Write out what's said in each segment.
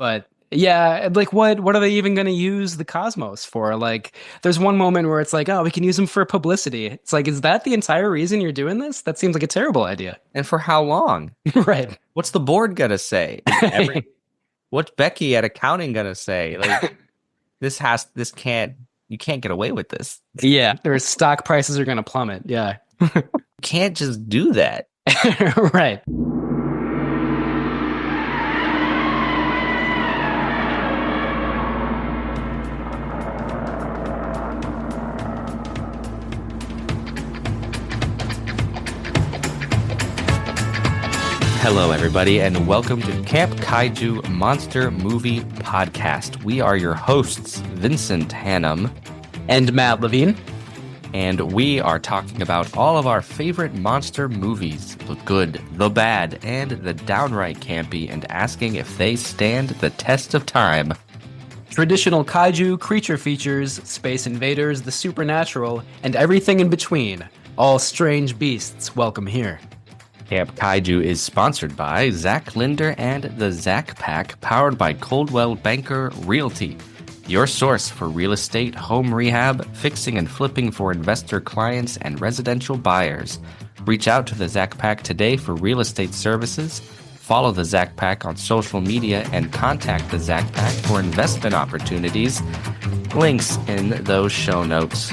But yeah, like what are they even going to use the cosmos for? Like, there's one moment where it's like, oh, we can use them for publicity. It's like, is that the entire reason you're doing this? That seems like a terrible idea. And for how long? Right. What's the board gonna say? What's Becky at accounting gonna say? Like you can't get away with this. Yeah, their stock prices are going to plummet. Yeah. You can't just do that. Right. Hello, everybody, and welcome to Camp Kaiju Monster Movie Podcast. We are your hosts, Vincent Hannum and Matt Levine. And we are talking about all of our favorite monster movies, the good, the bad, and the downright campy, and asking if they stand the test of time. Traditional kaiju, creature features, space invaders, the supernatural, and everything in between. All strange beasts welcome here. Camp Kaiju is sponsored by Zach Linder and the Zach Pack, powered by Coldwell Banker Realty, your source for real estate, home rehab, fixing and flipping for investor clients and residential buyers. Reach out to the Zach Pack today for real estate services. Follow the Zach Pack on social media and contact the Zach Pack for investment opportunities. Links in those show notes.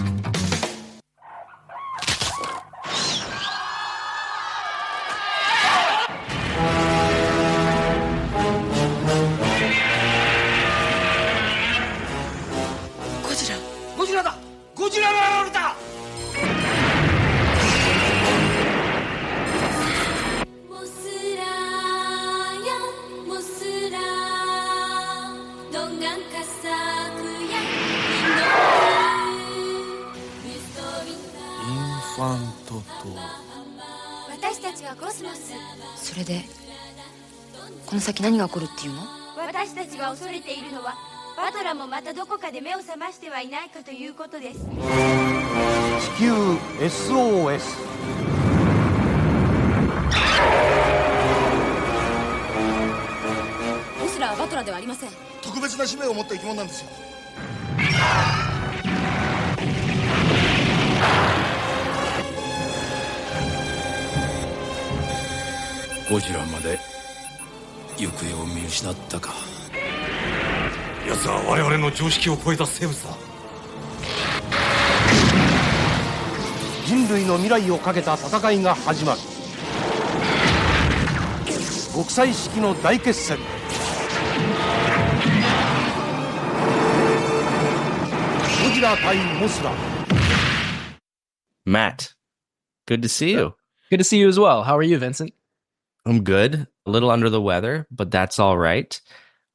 それでこの先何が起こるっていうの？私たちが恐れているのはバトラもまたどこかで目を覚ましてはいないかということです。地球 SOS。 モスラはバトラではありません。特別な使命を持った生き物なんですよ。ゴジラまで行方を見失ったか。奴は我々の常識を超えた生物だ。人類の未来をかけた戦いが始まる。国際式の大決戦。ゴジラ対モスラ。 Matt, good to see you. Good to see you as well. How are you, Vincent? I'm good. A little under the weather, but that's all right.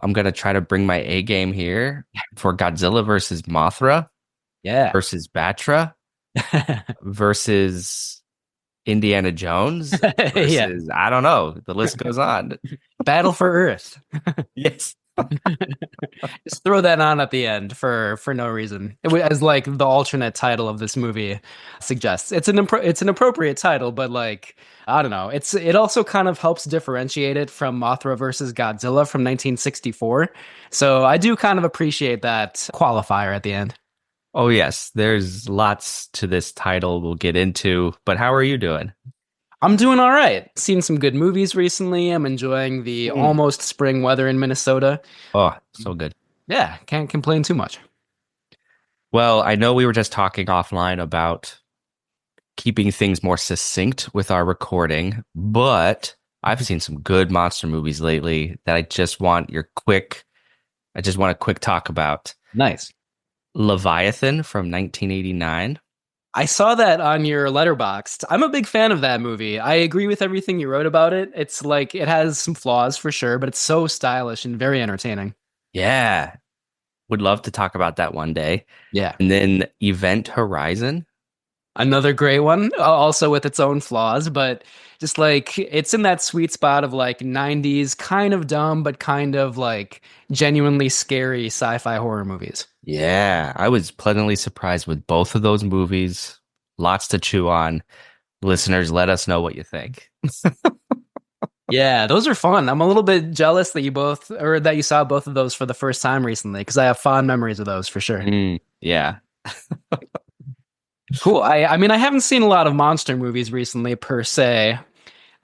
I'm going to try to bring my A game here for Godzilla versus Mothra. Yeah. Versus Batra. Versus Indiana Jones. Versus, Yeah. I don't know. The list goes on. Battle for Earth. Yes. Just throw that on at the end for no reason. As like the alternate title of this movie suggests. It's an appropriate title, but like I don't know. It also kind of helps differentiate it from Mothra versus Godzilla from 1964. So I do kind of appreciate that qualifier at the end. Oh yes, there's lots to this title we'll get into, but how are you doing? I'm doing all right. Seen some good movies recently. I'm enjoying the almost spring weather in Minnesota. Oh, so good. Yeah, can't complain too much. Well, I know we were just talking offline about keeping things more succinct with our recording, but I've seen some good monster movies lately that I just want a quick talk about. Nice. Leviathan from 1989. I saw that on your Letterboxd. I'm a big fan of that movie. I agree with everything you wrote about it. It's like, it has some flaws for sure, but it's so stylish and very entertaining. Yeah. Would love to talk about that one day. Yeah. And then Event Horizon. Another great one, also with its own flaws, but just like, it's in that sweet spot of like 90s, kind of dumb, but kind of like genuinely scary sci-fi horror movies. Yeah, I was pleasantly surprised with both of those movies. Lots to chew on. Listeners, let us know what you think. Yeah, those are fun. I'm a little bit jealous that that you saw both of those for the first time recently, because I have fond memories of those for sure. Yeah. Cool. I mean, I haven't seen a lot of monster movies recently per se.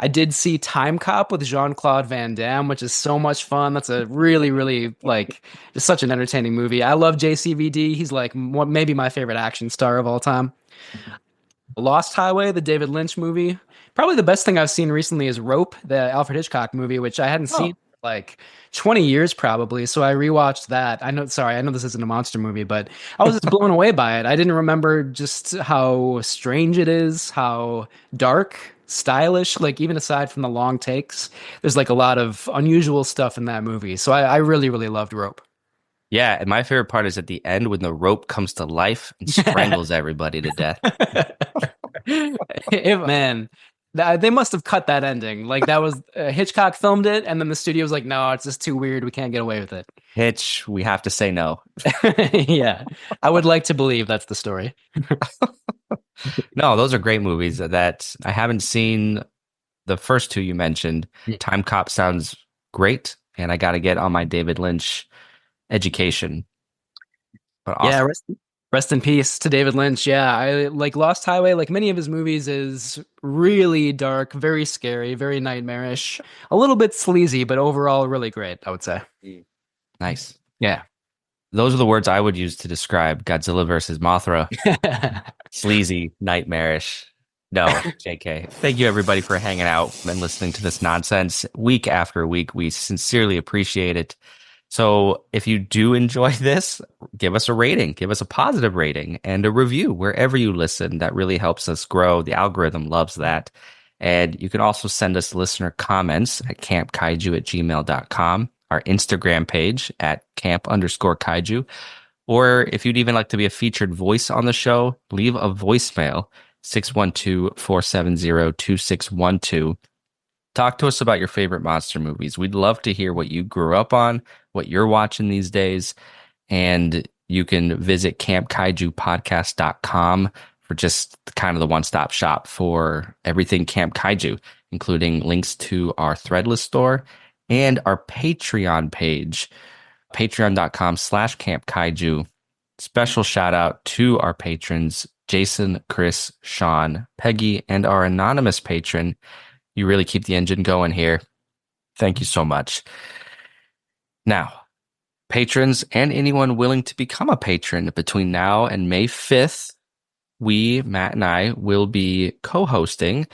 I did see Time Cop with Jean-Claude Van Damme, which is so much fun. That's a really, really like just such an entertaining movie. I love JCVD. He's like maybe my favorite action star of all time. Lost Highway, the David Lynch movie. Probably the best thing I've seen recently is Rope, the Alfred Hitchcock movie, which I hadn't seen for like 20 years probably. So I rewatched that. I know this isn't a monster movie, but I was just blown away by it. I didn't remember just how strange it is, how dark, stylish, like even aside from the long takes, there's like a lot of unusual stuff in that movie. So I really, really loved Rope. Yeah, and my favorite part is at the end when the rope comes to life and strangles everybody to death. Man, they must have cut that ending. Like that was Hitchcock filmed it, and then the studio was like, "No, it's just too weird. We can't get away with it." Hitch, we have to say no. Yeah, I would like to believe that's the story. No, those are great movies that I haven't seen. The first two you mentioned, Time Cop sounds great, and I got to get on my David Lynch education. But awesome. Yeah, rest in peace to David Lynch. Yeah, I like Lost Highway. Like many of his movies, is really dark, very scary, very nightmarish, a little bit sleazy, but overall really great, I would say. Nice. Yeah. Those are the words I would use to describe Godzilla versus Mothra. Sleazy, nightmarish. No, JK. Thank you, everybody, for hanging out and listening to this nonsense week after week. We sincerely appreciate it. So if you do enjoy this, give us a rating, give us a positive rating and a review wherever you listen. That really helps us grow. The algorithm loves that. And you can also send us listener comments at campkaiju@gmail.com, our Instagram page at camp_kaiju. Or if you'd even like to be a featured voice on the show, leave a voicemail, 612-470-2612. Talk to us about your favorite monster movies. We'd love to hear what you grew up on, what you're watching these days. And you can visit campkaijupodcast.com for just kind of the one-stop shop for everything Camp Kaiju, including links to our Threadless store and our Patreon page, patreon.com/campkaiju. Special shout out to our patrons, Jason, Chris, Sean, Peggy, and our anonymous patron. You really keep the engine going here. Thank you so much. Now, patrons and anyone willing to become a patron between now and May 5th, Matt and I, will be co-hosting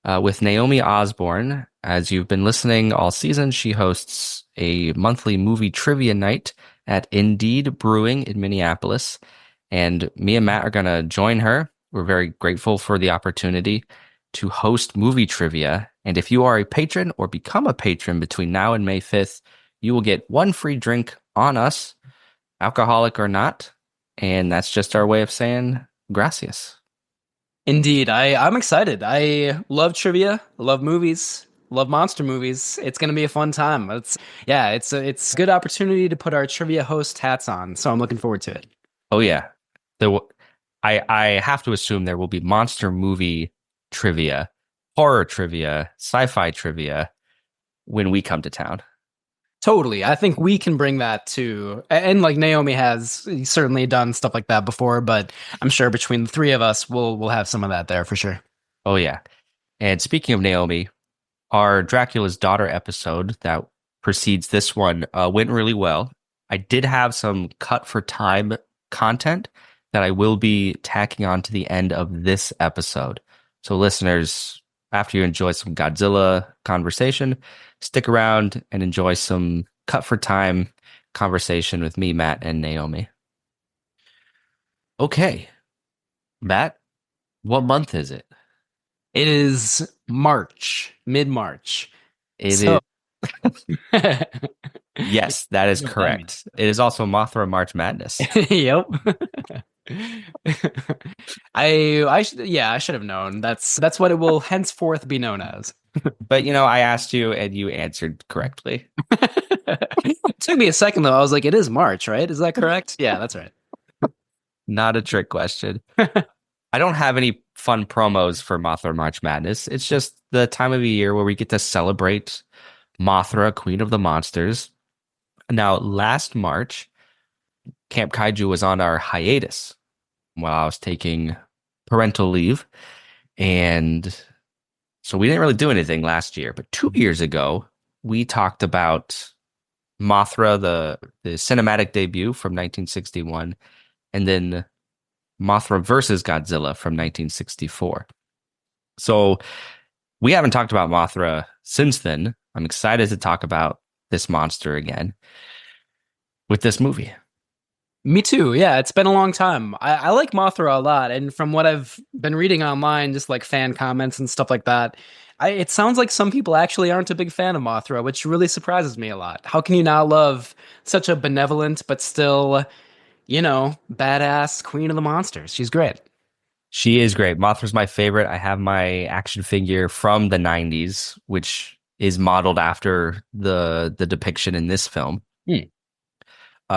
with Naomi Osborne. As you've been listening all season, she hosts a monthly movie trivia night at Indeed Brewing in Minneapolis. And me and Matt are going to join her. We're very grateful for the opportunity to host movie trivia. And if you are a patron or become a patron between now and May 5th, you will get one free drink on us, alcoholic or not. And that's just our way of saying gracias. Indeed. I'm excited. I love trivia, love movies, love monster movies. It's going to be a fun time. It's a good opportunity to put our trivia host hats on. So I'm looking forward to it. Oh, yeah. I have to assume there will be monster movie trivia, horror trivia, sci-fi trivia when we come to town. Totally. I think we can bring that to, and like Naomi has certainly done stuff like that before, but I'm sure between the three of us, we'll have some of that there for sure. Oh, yeah. And speaking of Naomi, our Dracula's Daughter episode that precedes this one went really well. I did have some cut for time content that I will be tacking on to the end of this episode. So listeners, after you enjoy some Godzilla conversation, stick around and enjoy some cut for time conversation with me, Matt, and Naomi. Okay. Matt, what month is it? It is March, mid-March. Is. Yes, that is correct. It is also Mothra March Madness. Yep. I should have known. That's what it will henceforth be known as. But I asked you and you answered correctly. It took me a second though. I was like, it is March, right? Is that correct? Yeah, that's right. Not a trick question. I don't have any fun promos for Mothra March Madness. It's just the time of the year where we get to celebrate Mothra, Queen of the Monsters. Now, last March, Camp Kaiju was on our hiatus while I was taking parental leave. And so we didn't really do anything last year. But 2 years ago, we talked about Mothra, the cinematic debut from 1961, and then Mothra versus Godzilla from 1964. So we haven't talked about Mothra since then. I'm excited to talk about this monster again with this movie. Me too. Yeah, it's been a long time. I like Mothra a lot, and from what I've been reading online, just like fan comments and stuff like that, it sounds like some people actually aren't a big fan of Mothra, which really surprises me a lot. How can you not love such a benevolent but still, badass queen of the monsters? She's great. She is great. Mothra's my favorite. I have my action figure from the 90s, which is modeled after the depiction in this film. Hmm.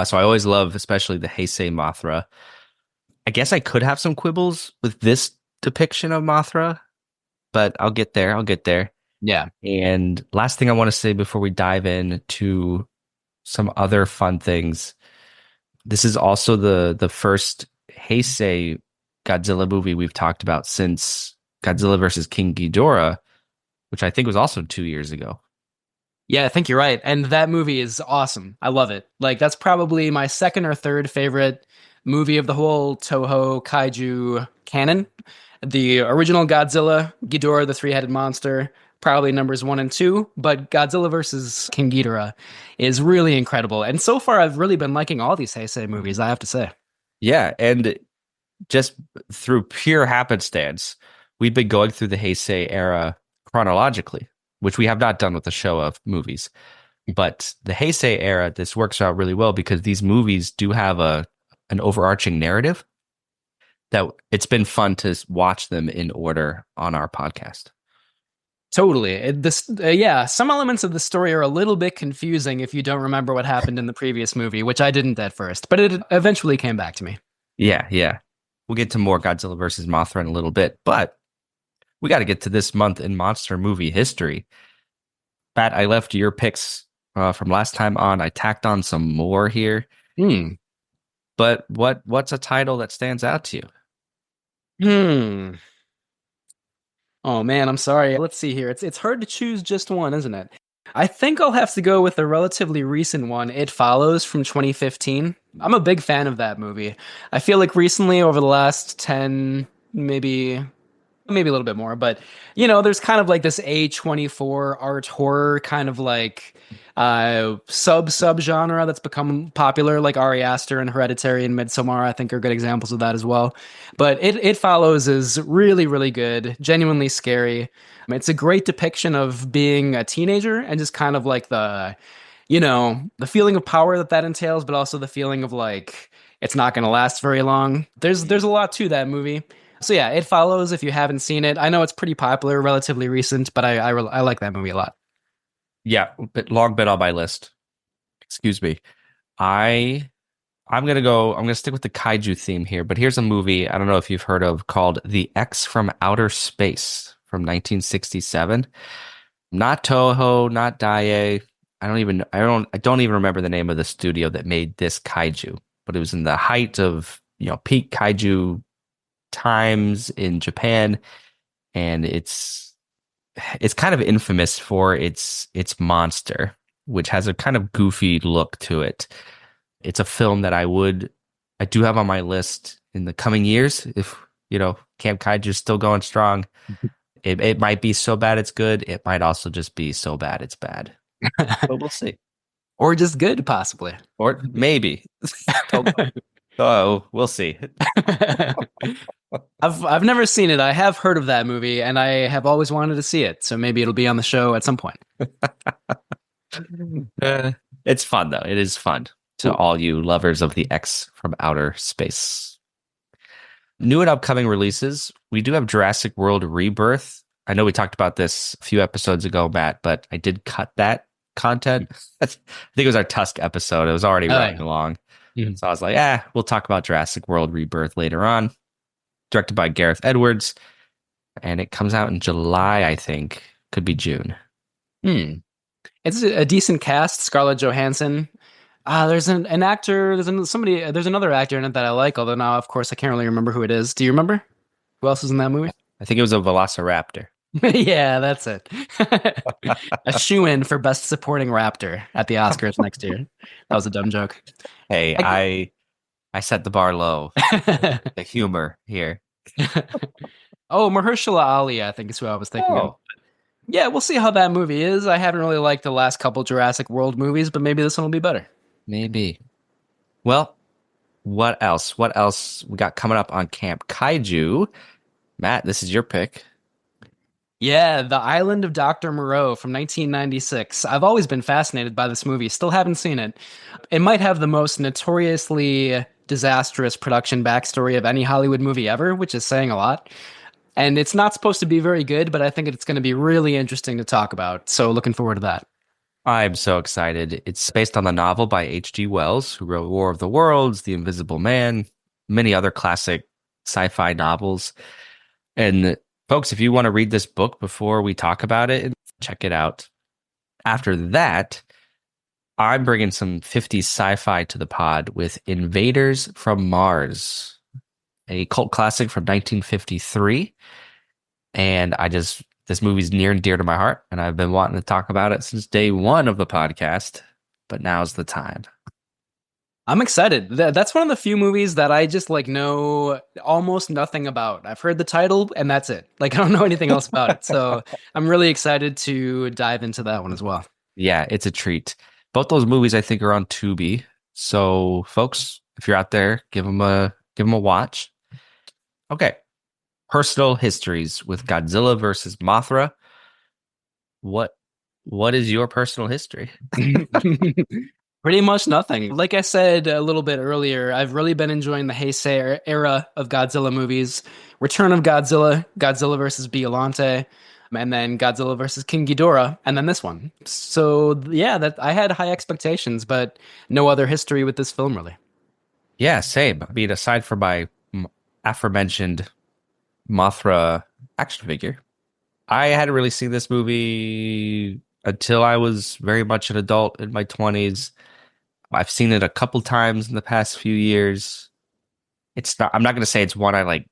So I always love, especially the Heisei Mothra. I guess I could have some quibbles with this depiction of Mothra, but I'll get there. I'll get there. Yeah. And last thing I want to say before we dive into some other fun things. This is also the first Heisei Godzilla movie we've talked about since Godzilla versus King Ghidorah, which I think was also 2 years ago. Yeah, I think you're right. And that movie is awesome. I love it. Like, that's probably my second or third favorite movie of the whole Toho kaiju canon. The original Godzilla, Ghidorah, the three-headed monster, probably numbers 1 and 2, but Godzilla versus King Ghidorah is really incredible. And so far, I've really been liking all these Heisei movies, I have to say. Yeah, and just through pure happenstance, we've been going through the Heisei era chronologically, which we have not done with the show of movies. But the Heisei era, this works out really well because these movies do have an overarching narrative that it's been fun to watch them in order on our podcast. Totally. Yeah, some elements of the story are a little bit confusing if you don't remember what happened in the previous movie, which I didn't at first, but it eventually came back to me. Yeah. We'll get to more Godzilla versus Mothra in a little bit, but we got to get to this month in monster movie history. Pat, I left your picks from last time on. I tacked on some more here. But what's a title that stands out to you? Oh man, I'm sorry. Let's see here. It's hard to choose just one, isn't it? I think I'll have to go with a relatively recent one, It Follows from 2015. I'm a big fan of that movie. I feel like recently, over the last 10, maybe a little bit more, but there's kind of like this A24 art horror kind of like sub genre that's become popular, like Ari Aster and Hereditary and Midsommar, I think are good examples of that as well. But It Follows is really, really good, genuinely scary. It's a great depiction of being a teenager and just kind of like the feeling of power that entails, but also the feeling of like it's not going to last very long. There's a lot to that movie. So yeah, It Follows, if you haven't seen it. I know it's pretty popular, relatively recent, but I like that movie a lot. Yeah, but long been on my list. Excuse me. I'm gonna stick with the kaiju theme here, but here's a movie I don't know if you've heard of called The X from Outer Space from 1967. Not Toho, not Daiei. I don't even remember the name of the studio that made this kaiju, but it was in the height of, peak kaiju times in Japan, and it's kind of infamous for its monster, which has a kind of goofy look to it. It's a film that I do have on my list in the coming years. If Camp Kaiju is still going strong, it might be so bad it's good. It might also just be so bad it's bad. But we'll see. Or just good, possibly. Or maybe. Oh, we'll see. I've never seen it. I have heard of that movie, and I have always wanted to see it. So maybe it'll be on the show at some point. It's fun though. It is fun to all you lovers of the X from Outer Space. New and upcoming releases. We do have Jurassic World Rebirth. I know we talked about this a few episodes ago, Matt, but I did cut that content. I think it was our Tusk episode. It was already running along. So I was like, we'll talk about Jurassic World Rebirth later on. directed by Gareth Edwards, and it comes out in July, I think. Could be June. It's a decent cast. Scarlett Johansson. There's an actor. There's another actor in it that I like. Although now, of course, I can't really remember who it is. Do you remember who else is in that movie? I think it was a Velociraptor. Yeah, that's it. A shoo-in for Best Supporting Raptor at the Oscars next year. That was a dumb joke. Hey, I set the bar low. The humor here. Oh, Mahershala Ali, I think is who I was thinking of. Yeah, we'll see how that movie is. I haven't really liked the last couple Jurassic World movies, but maybe this one will be better. Maybe. Well, what else? What else we got coming up on Camp Kaiju? Matt, this is your pick. Yeah, The Island of Dr. Moreau from 1996. I've always been fascinated by this movie. Still haven't seen it. It might have the most notoriously disastrous production backstory of any Hollywood movie ever, which is saying a lot. And it's not supposed to be very good, but I think it's going to be really interesting to talk about. So looking forward to that. I'm so excited. It's based on the novel by H.G. Wells, who wrote War of the Worlds, The Invisible Man, many other classic sci-fi novels. And folks, if you want to read this book before we talk about it, check it out. After that, I'm bringing some 50s sci-fi to the pod with Invaders from Mars, a cult classic from 1953. And this movie's near and dear to my heart, and I've been wanting to talk about it since day one of the podcast, but now's the time. I'm excited. That's one of the few movies that I just know almost nothing about. I've heard the title and that's it. I don't know anything else about it. So I'm really excited to dive into that one as well. Yeah, it's a treat. Both those movies I think are on Tubi. So folks, if you're out there, give them a watch. Okay. Personal histories with Godzilla versus Mothra. What is your personal history? Pretty much nothing. Like I said a little bit earlier, I've really been enjoying the Heisei era of Godzilla movies. Return of Godzilla, Godzilla versus Biollante, and then Godzilla versus King Ghidorah, and then this one. So yeah, I had high expectations, but no other history with this film really. Yeah, same. I mean, aside from my aforementioned Mothra action figure, I hadn't really seen this movie until I was very much an adult in my 20s. I've seen it a couple times in the past few years. I'm not going to say it's one I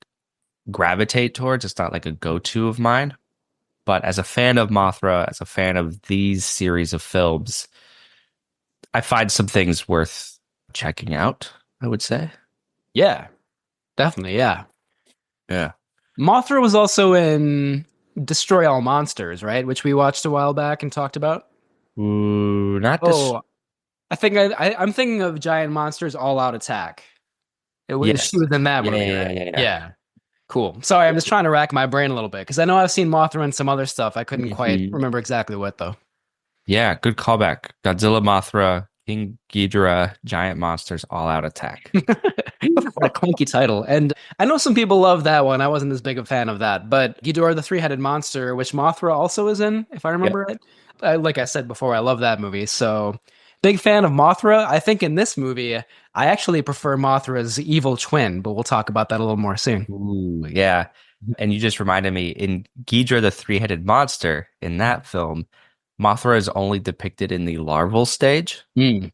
gravitate towards. It's not a go-to of mine. But as a fan of Mothra, as a fan of these series of films, I find some things worth checking out, I would say. Yeah, definitely. Yeah. Yeah. Mothra was also in Destroy All Monsters, right? Which we watched a while back and talked about. Ooh, I think I'm thinking of Giant Monsters All Out Attack. She was in that movie. Yeah. Cool. Sorry, I'm just trying to rack my brain a little bit because I know I've seen Mothra and some other stuff. I couldn't quite remember exactly what though. Yeah, good callback. Godzilla, Mothra, King Ghidrah, Giant Monsters All Out Attack. What a clunky title. And I know some people love that one. I wasn't as big a fan of that. But Ghidrah, the three-headed monster, which Mothra also is in, if I remember right. Like I said before, I love that movie. So big fan of Mothra. I think in this movie, I actually prefer Mothra's evil twin, but we'll talk about that a little more soon. Ooh, yeah. And you just reminded me, in Ghidrah, the three-headed monster, in that film, Mothra is only depicted in the larval stage. And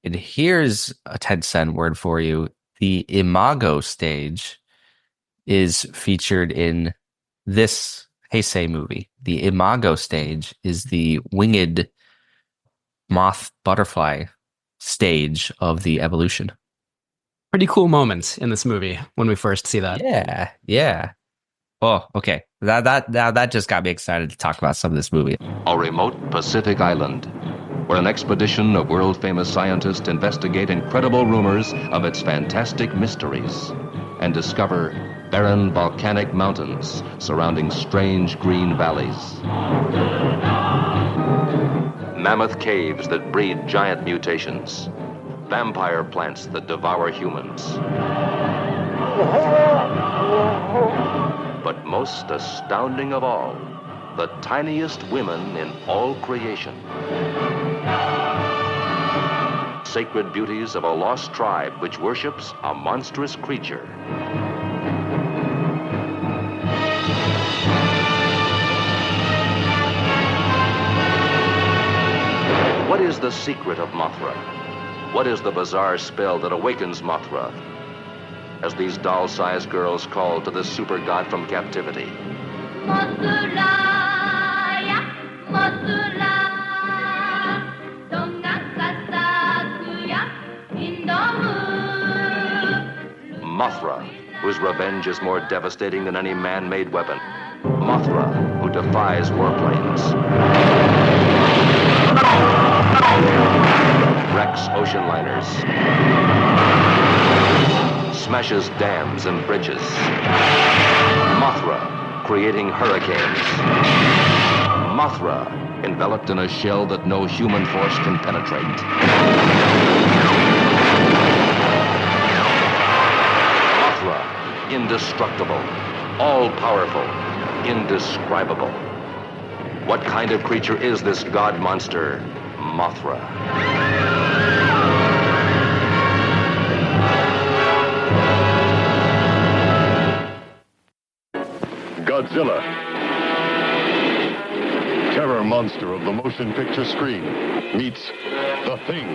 here's a 10-cent word for you. The imago stage is featured in this Heisei movie. The imago stage is the winged moth butterfly stage of the evolution. Pretty cool moments in this movie when we first see that. Yeah. Oh, okay. That just got me excited to talk about some of this movie. A remote Pacific island, where an expedition of world-famous scientists investigate incredible rumors of its fantastic mysteries and discover barren volcanic mountains surrounding strange green valleys. Mammoth caves that breed giant mutations. Vampire plants that devour humans. But most astounding of all, the tiniest women in all creation. Sacred beauties of a lost tribe which worships a monstrous creature. is the secret of Mothra? What is the bizarre spell that awakens Mothra? As these doll-sized girls call to the super god from captivity. Mothra, whose revenge is more devastating than any man-made weapon. Mothra, who defies warplanes. Wrecks ocean liners. Smashes dams and bridges. Mothra, creating hurricanes. Mothra, enveloped in a shell that no human force can penetrate. Mothra, indestructible, all-powerful, indescribable. What kind of creature is this god monster, Mothra? Godzilla. Terror monster of the motion picture screen meets The Thing.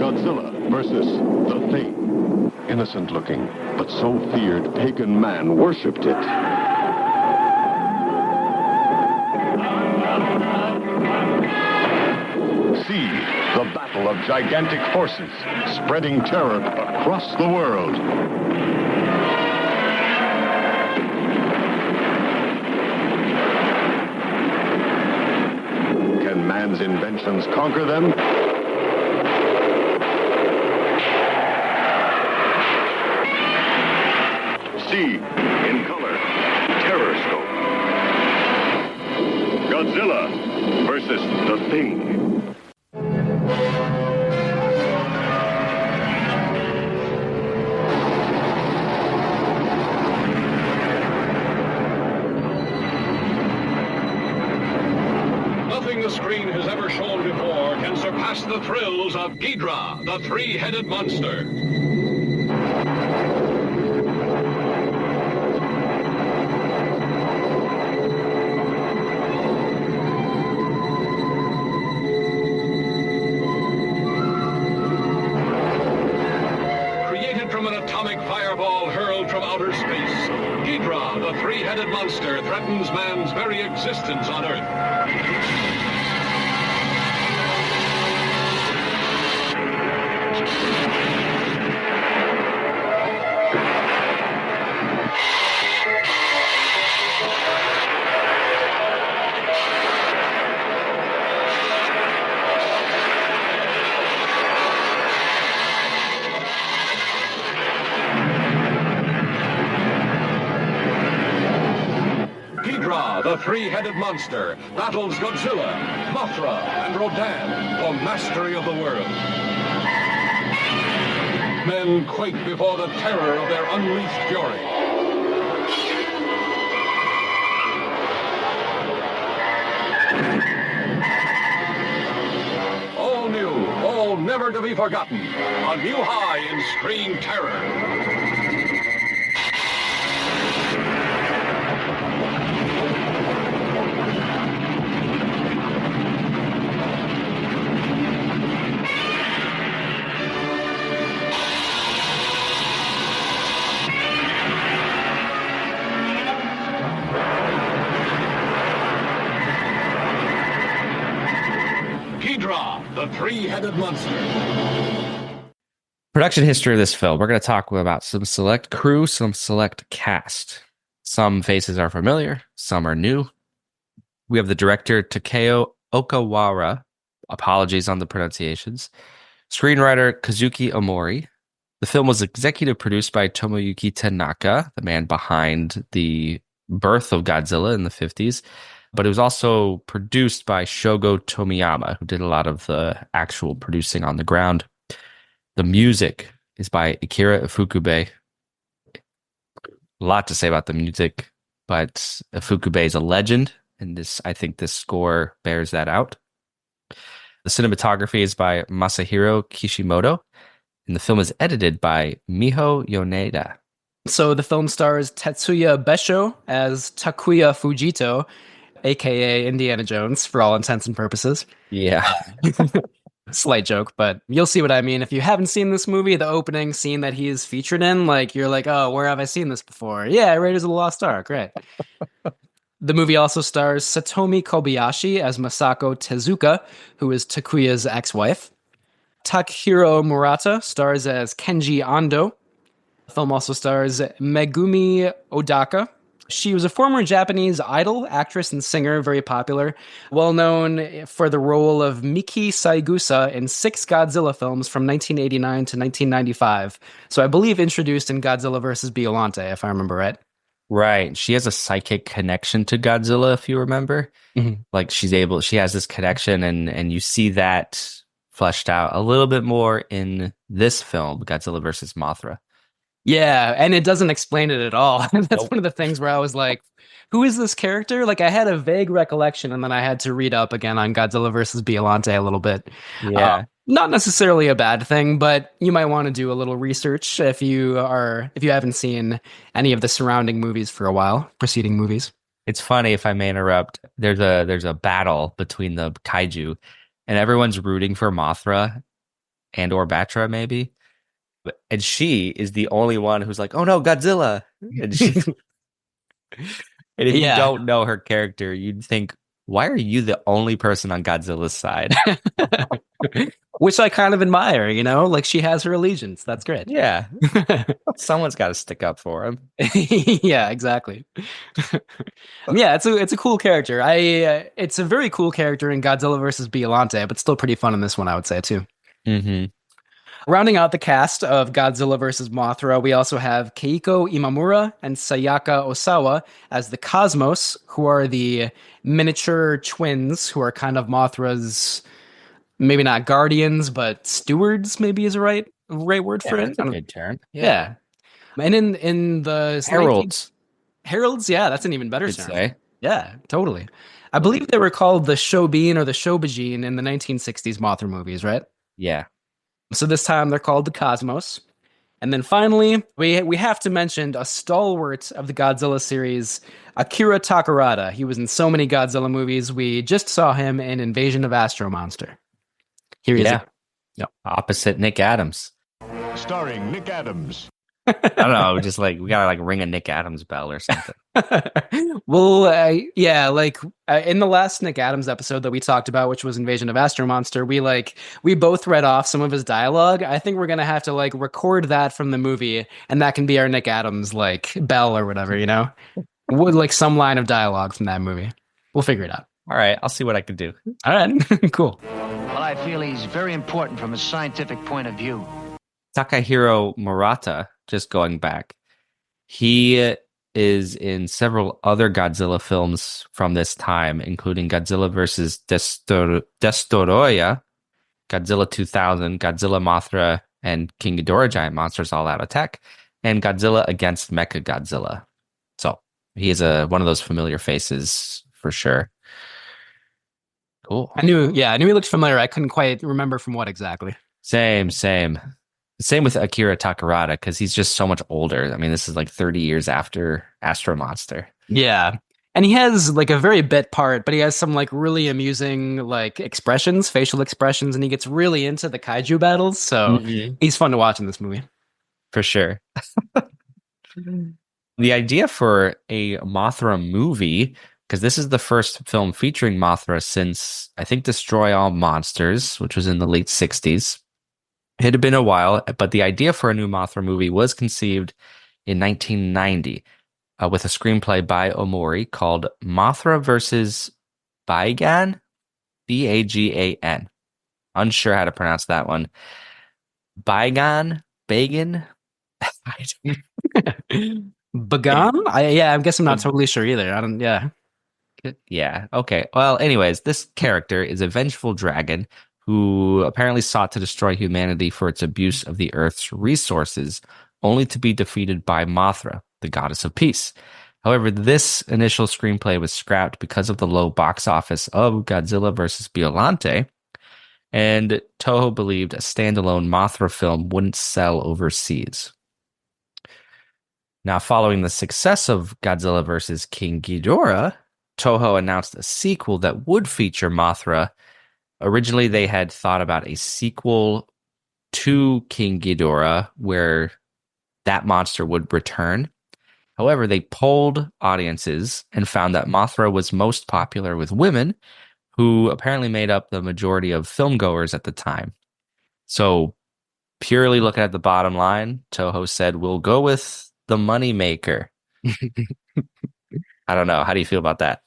Godzilla versus The Thing. Innocent looking, but so feared pagan man worshipped it. See the battle of gigantic forces spreading terror across the world. Can man's inventions conquer them? See in color, Terror Scope. Godzilla versus The Thing. Nothing the screen has ever shown before can surpass the thrills of Ghidrah, the three-headed monster. Created from an atomic fireball hurled from outer space, Ghidrah, the three-headed monster, threatens man's very existence on Earth. Ghidrah, the three-headed monster, battles Godzilla, Mothra, and Rodan for mastery of the world. Men quake before the terror of their unleashed fury. All new, all never to be forgotten. A new high in screen terror. Ghidrah, the three-headed monster. Production history of this film. We're going to talk about some select crew, some select cast. Some faces are familiar, some are new. We have the director, Takeo Okawara. Apologies on the pronunciations. Screenwriter, Kazuki Omori. The film was executive produced by Tomoyuki Tanaka, the man behind the birth of Godzilla in the 50s. But it was also produced by Shogo Tomiyama, who did a lot of the actual producing on the ground. The music is by Akira Ifukube. A lot to say about the music, but Ifukube is a legend, and I think this score bears that out. The cinematography is by Masahiro Kishimoto, and the film is edited by Miho Yoneda. So the film stars Tetsuya Besho as Takuya Fujito, a.k.a. Indiana Jones, for all intents and purposes. Yeah. Slight joke, but you'll see what I mean. If you haven't seen this movie, the opening scene that he is featured in, like, you're like, oh, where have I seen this before? Yeah, Raiders of the Lost Ark, right. The movie also stars Satomi Kobayashi as Masako Tezuka, who is Takuya's ex-wife. Takahiro Murata stars as Kenji Ando. The film also stars Megumi Odaka. She was a former Japanese idol, actress, and singer, very popular, well known for the role of Miki Saigusa in 6 Godzilla films from 1989 to 1995. So I believe introduced in Godzilla vs. Biollante, if I remember right. Right. She has a psychic connection to Godzilla, if you remember. Mm-hmm. Like she has this connection, and you see that fleshed out a little bit more in this film, Godzilla vs. Mothra. Yeah, and it doesn't explain it at all. That's Nope. one of the things where I was like, who is this character? Like, I had a vague recollection, and then I had to read up again on Godzilla vs. Biollante a little bit. Yeah. Not necessarily a bad thing, but you might want to do a little research if you haven't seen any of the surrounding movies for a while, preceding movies. It's funny, if I may interrupt. There's a battle between the kaiju, and everyone's rooting for Mothra and or Batra, maybe. And she is the only one who's like, "Oh no, Godzilla!" And if you don't know her character, you'd think, "Why are you the only person on Godzilla's side?" Which I kind of admire, you know, like she has her allegiance. That's great. Yeah, someone's got to stick up for him. Yeah, exactly. Yeah, it's a cool character. It's a very cool character in Godzilla vs. Biollante, but still pretty fun in this one, I would say too. Mm-hmm. Rounding out the cast of Godzilla vs. Mothra, we also have Keiko Imamura and Sayaka Osawa as the Cosmos, who are the miniature twins who are kind of Mothra's, maybe not guardians, but stewards, maybe is a right word for it. That's a good term. Yeah. And in the Heralds. Heralds, yeah, that's an even better term. Say. Yeah, totally. I believe they were called the Shobin or the Shobijin in the 1960s Mothra movies, right? Yeah. So this time they're called the Cosmos. And then finally, we have to mention a stalwart of the Godzilla series, Akira Takarada. He was in so many Godzilla movies. We just saw him in Invasion of Astro Monster. Here he is. Yep. Opposite Nick Adams. Starring Nick Adams. I don't know, just like we gotta like ring a Nick Adams bell or something. Well, in the last Nick Adams episode that we talked about, which was Invasion of Astro Monster, we both read off some of his dialogue. I think we're gonna have to like record that from the movie, and that can be our Nick Adams like bell or whatever, you know, would like some line of dialogue from that movie. We'll figure it out. All right, I'll see what I can do. All right, cool. Well, I feel he's very important from a scientific point of view. Takahiro Murata, just going back, he is in several other Godzilla films from this time, including Godzilla vs. Destoroyah, Godzilla 2000, Godzilla Mothra and King Ghidorah Giant Monsters All Out Attack, and Godzilla against Mechagodzilla. So he is one of those familiar faces for sure. Cool. I knew he looked familiar. I couldn't quite remember from what exactly. Same with Akira Takarada, because he's just so much older. I mean, this is like 30 years after Astro Monster. Yeah. And he has like a very bit part, but he has some like really amusing like expressions, facial expressions, and he gets really into the kaiju battles. So he's fun to watch in this movie. For sure. The idea for a Mothra movie, because this is the first film featuring Mothra since, I think, Destroy All Monsters, which was in the late 60s. It had been a while, but the idea for a new Mothra movie was conceived in 1990 with a screenplay by Omori called Mothra vs. Bagan, Bagan. Unsure how to pronounce that one. Bagan? Bagan? I guess I'm not totally sure either. Yeah, okay. Well, anyways, this character is a vengeful dragon who apparently sought to destroy humanity for its abuse of the Earth's resources, only to be defeated by Mothra, the goddess of peace. However, this initial screenplay was scrapped because of the low box office of Godzilla vs. Biollante, and Toho believed a standalone Mothra film wouldn't sell overseas. Now, following the success of Godzilla vs. King Ghidorah, Toho announced a sequel that would feature Mothra. Originally, they had thought about a sequel to King Ghidorah, where that monster would return. However, they polled audiences and found that Mothra was most popular with women, who apparently made up the majority of filmgoers at the time. So, purely looking at the bottom line, Toho said, "We'll go with the moneymaker." I don't know. How do you feel about that?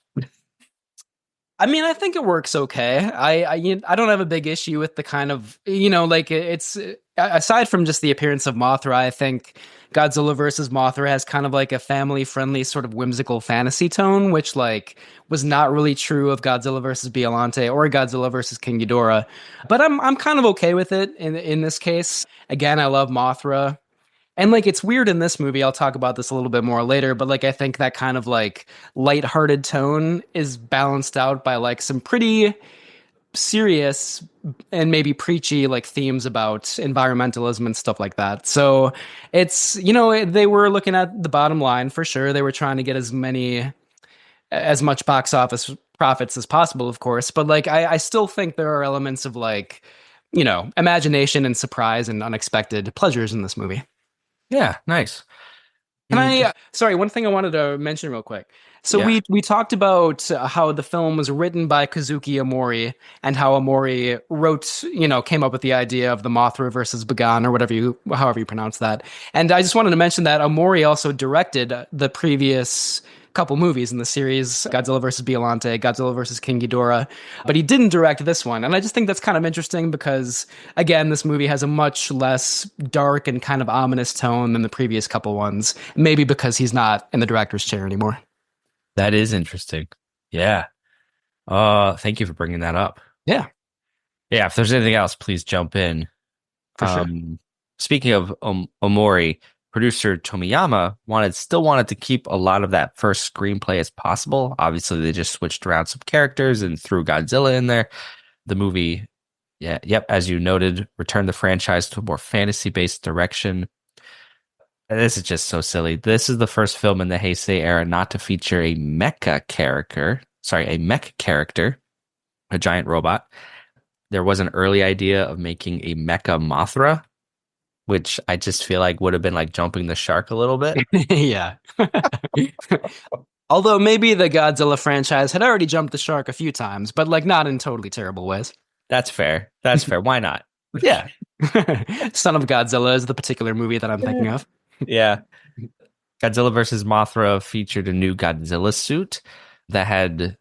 I mean, I think it works okay. I don't have a big issue with the kind of, like it's aside from just the appearance of Mothra, I think Godzilla versus Mothra has kind of like a family-friendly sort of whimsical fantasy tone, which like was not really true of Godzilla versus Biollante or Godzilla versus King Ghidorah. But I'm kind of okay with it in this case. Again, I love Mothra. And like it's weird in this movie, I'll talk about this a little bit more later, but like I think that kind of like lighthearted tone is balanced out by like some pretty serious and maybe preachy like themes about environmentalism and stuff like that. So it's, they were looking at the bottom line for sure. They were trying to get as much box office profits as possible, of course, but like I still think there are elements of like, imagination and surprise and unexpected pleasures in this movie. Yeah, nice. Sorry, one thing I wanted to mention real quick. So Yeah. we talked about how the film was written by Kazuki Omori and how Omori wrote, came up with the idea of the Mothra versus Bagan or however you pronounce that. And I just wanted to mention that Omori also directed the previous couple movies in the series, Godzilla versus Biollante, Godzilla versus King Ghidorah, but he didn't direct this one. And I just think that's kind of interesting because, again, this movie has a much less dark and kind of ominous tone than the previous couple ones, maybe because he's not in the director's chair anymore. That is interesting. Yeah. Thank you for bringing that up. Yeah. Yeah, if there's anything else, please jump in. For sure. Speaking of Omori, producer Tomiyama still wanted to keep a lot of that first screenplay as possible. Obviously, they just switched around some characters and threw Godzilla in there. The movie, as you noted, returned the franchise to a more fantasy-based direction. This is just so silly. This is the first film in the Heisei era not to feature a mech character, a giant robot. There was an early idea of making a mecha Mothra, which I just feel like would have been like jumping the shark a little bit. Yeah. Although maybe the Godzilla franchise had already jumped the shark a few times, but like not in totally terrible ways. That's fair. Why not? Yeah. Son of Godzilla is the particular movie that I'm thinking of. Yeah. Godzilla vs. Mothra featured a new Godzilla suit that had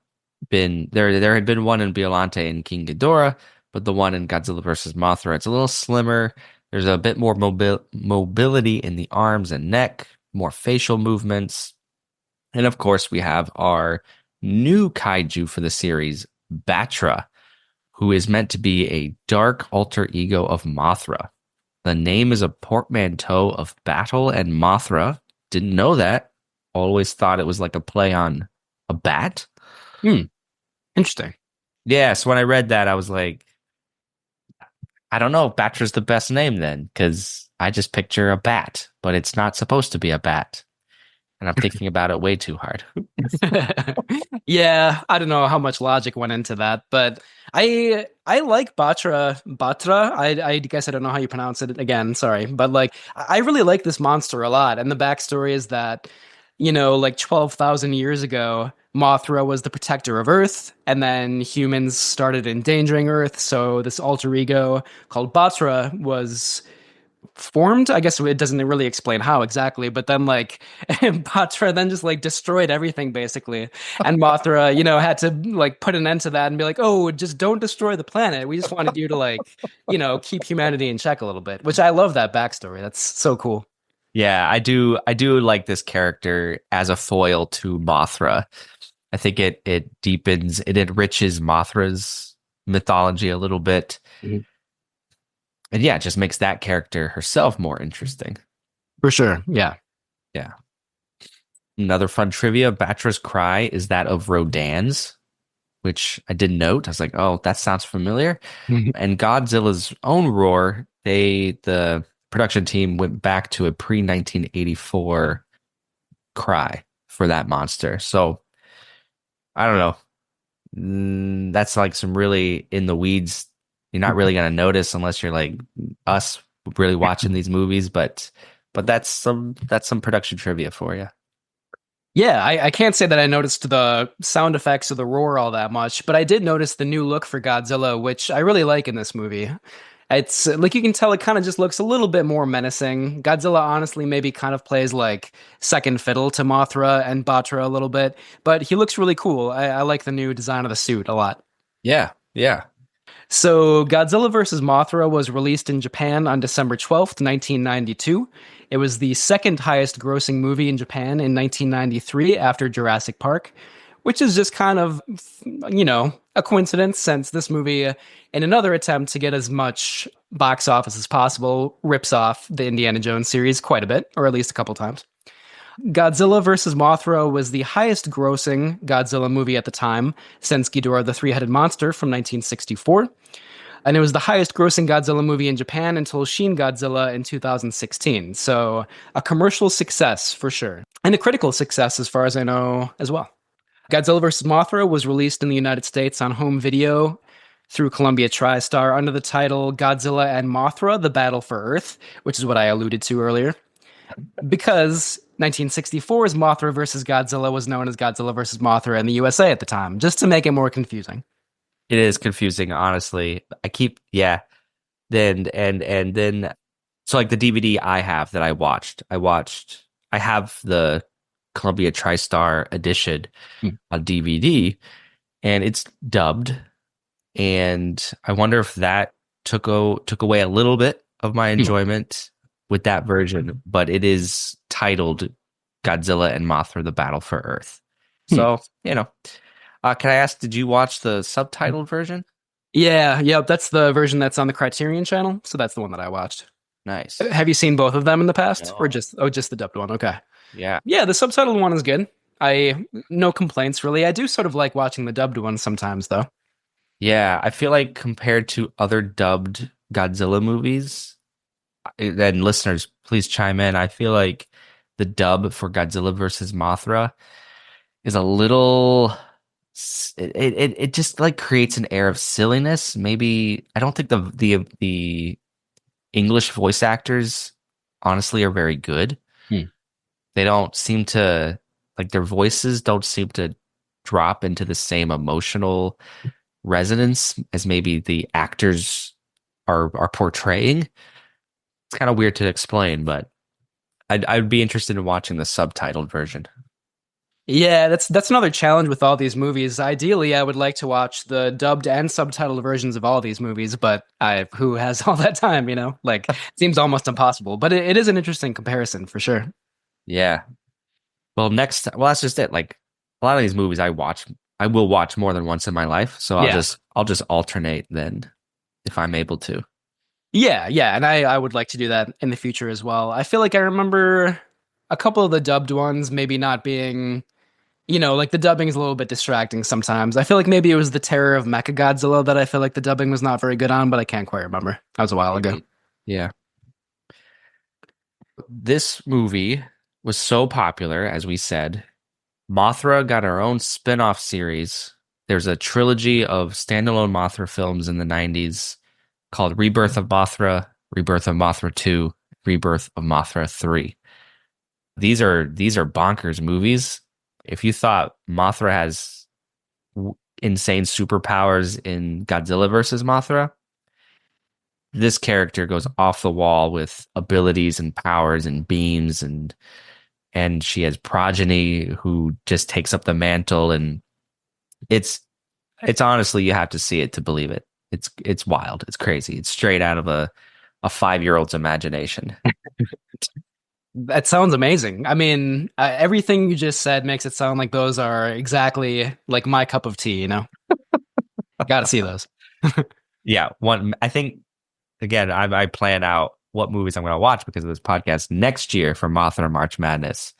been there had been one in Biollante and King Ghidorah, but the one in Godzilla vs. Mothra, it's a little slimmer. There's a bit more mobility in the arms and neck, more facial movements. And of course, we have our new kaiju for the series, Batra, who is meant to be a dark alter ego of Mothra. The name is a portmanteau of battle and Mothra. Didn't know that. Always thought it was like a play on a bat. Interesting. Yeah, so when I read that, I was like, I don't know if Batra's the best name then, because I just picture a bat, but it's not supposed to be a bat. And I'm thinking about it way too hard. Yeah, I don't know how much logic went into that, but I like Batra. I guess I don't know how you pronounce it again, sorry. But like I really like this monster a lot. And the backstory is that, like 12,000 years ago, Mothra was the protector of Earth, and then humans started endangering Earth, so this alter ego called Batra was formed. I guess it doesn't really explain how exactly, but then like Batra then just like destroyed everything basically, and Mothra had to like put an end to that and be like, oh, just don't destroy the planet, we just wanted you to like keep humanity in check a little bit, which I love that backstory. That's so cool. Yeah, I do like this character as a foil to Mothra. I think it deepens, it enriches Mothra's mythology a little bit. Mm-hmm. And yeah, it just makes that character herself more interesting. For sure. Yeah. Yeah. Another fun trivia, Batra's cry is that of Rodan's, which I didn't note. I was like, oh, that sounds familiar. And Godzilla's own roar, the production team went back to a pre-1984 cry for that monster. So I don't know. That's like some really in the weeds. You're not really gonna notice unless you're like us really watching these movies, but that's some production trivia for you. Yeah, I can't say that I noticed the sound effects of the roar all that much, but I did notice the new look for Godzilla, which I really like in this movie. It's like you can tell it kind of just looks a little bit more menacing. Godzilla honestly maybe kind of plays like second fiddle to Mothra and Batra a little bit, but he looks really cool. I like the new design of the suit a lot. Yeah, yeah. So, Godzilla vs. Mothra was released in Japan on December 12th, 1992. It was the second highest grossing movie in Japan in 1993 after Jurassic Park, which is just kind of, a coincidence since this movie, in another attempt to get as much box office as possible, rips off the Indiana Jones series quite a bit, or at least a couple times. Godzilla vs. Mothra was the highest grossing Godzilla movie at the time since Ghidorah the Three-Headed Monster from 1964. And it was the highest grossing Godzilla movie in Japan until Shin Godzilla in 2016. So a commercial success for sure. And a critical success as far as I know as well. Godzilla vs. Mothra was released in the United States on home video through Columbia TriStar under the title Godzilla and Mothra, The Battle for Earth, which is what I alluded to earlier. Because 1964's Mothra vs. Godzilla was known as Godzilla vs. Mothra in the USA at the time, just to make it more confusing. It is confusing, honestly. Then so like the DVD I have that I have the Columbia TriStar edition on DVD, and it's dubbed, and I wonder if that took away a little bit of my enjoyment with that version, but it is titled Godzilla and Mothra: The Battle for Earth. So, can I ask, did you watch the subtitled version? Yeah, that's the version that's on the Criterion channel, so that's the one that I watched. Nice. Have you seen both of them in the past? No. Or just the dubbed one? Okay. Yeah. Yeah, the subtitled one is good. No complaints really. I do sort of like watching the dubbed one sometimes though. Yeah, I feel like compared to other dubbed Godzilla movies, and listeners, please chime in. I feel like the dub for Godzilla versus Mothra is a little. It just like creates an air of silliness. Maybe I don't think the English voice actors honestly are very good. They don't seem to like their voices don't seem to drop into the same emotional resonance as maybe the actors are portraying. It's kind of weird to explain, but I'd be interested in watching the subtitled version. Yeah, that's another challenge with all these movies. Ideally, I would like to watch the dubbed and subtitled versions of all these movies, but who has all that time, Like, it seems almost impossible. But it is an interesting comparison for sure. Yeah. Well, that's just it. Like a lot of these movies I will watch more than once in my life. So I'll just alternate then if I'm able to. Yeah, and I would like to do that in the future as well. I feel like I remember a couple of the dubbed ones maybe not being, like the dubbing is a little bit distracting sometimes. I feel like maybe it was the Terror of Mechagodzilla that I feel like the dubbing was not very good on, but I can't quite remember. That was a while ago. Yeah. This movie was so popular, as we said, Mothra got her own spin-off series. There's a trilogy of standalone Mothra films in the 90s called Rebirth of Mothra, Rebirth of Mothra 2, Rebirth of Mothra 3. These are bonkers movies. If you thought Mothra has insane superpowers in Godzilla vs. Mothra, this character goes off the wall with abilities and powers and beams, and she has progeny who just takes up the mantle, and it's honestly, you have to see it to believe it. It's wild. It's crazy. It's straight out of a 5-year-old's imagination. That sounds amazing. I mean, everything you just said makes it sound like those are exactly like my cup of tea, Got to see those. Yeah, I think, again, I plan out what movies I'm going to watch because of this podcast next year for MOTHRA March Madness.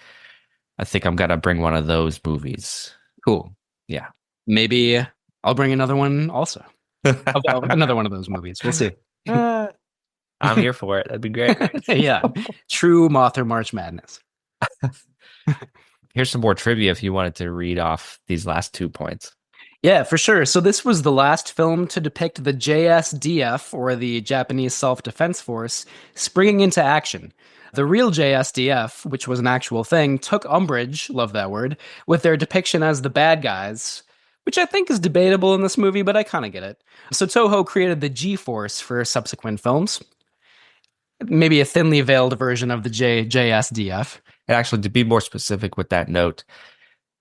I think I'm going to bring one of those movies. Cool. Yeah. Maybe I'll bring another one also. Another one of those movies. We'll see. I'm here for it. That'd be great. Yeah. True MOTHRA March Madness. Here's some more trivia if you wanted to read off these last 2 points. Yeah, for sure. So this was the last film to depict the JSDF, or the Japanese Self-Defense Force, springing into action. The real JSDF, which was an actual thing, took umbrage, love that word, with their depiction as the bad guys, which I think is debatable in this movie, but I kind of get it. So Toho created the G-Force for subsequent films. Maybe a thinly veiled version of the JSDF. And actually, to be more specific with that note,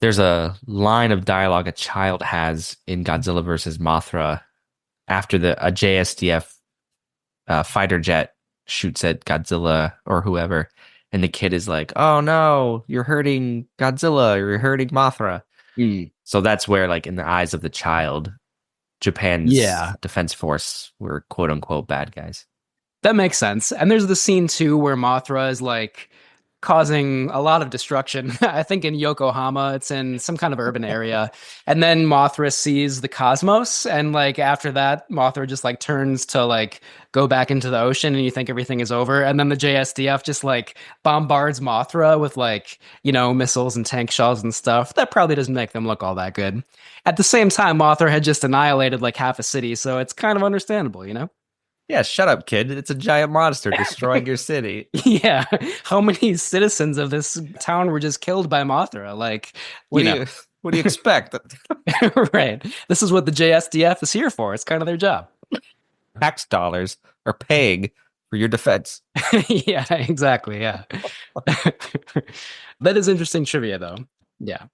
there's a line of dialogue a child has in Godzilla versus Mothra after a JSDF fighter jet shoots at Godzilla or whoever, and the kid is like, "Oh no, you're hurting Godzilla, or you're hurting Mothra." So that's where, like, in the eyes of the child, Japan's defense force were quote unquote bad guys. That makes sense. And there's the scene too where Mothra is like causing a lot of destruction. I think in Yokohama, it's in some kind of urban area. And then Mothra sees the cosmos, and like after that, Mothra just like turns to like go back into the ocean, and you think everything is over. And then the JSDF just like bombards Mothra with like, you know, missiles and tank shells and stuff. That probably doesn't make them look all that good. At the same time, Mothra had just annihilated like half a city, so it's kind of understandable, you know? Yeah, shut up, kid. It's a giant monster destroying your city. Yeah. How many citizens of this town were just killed by Mothra? Like, what do you expect? Right. This is what the JSDF is here for. It's kind of their job. Tax dollars are paying for your defense. Yeah, exactly. Yeah. That is interesting trivia, though. Yeah.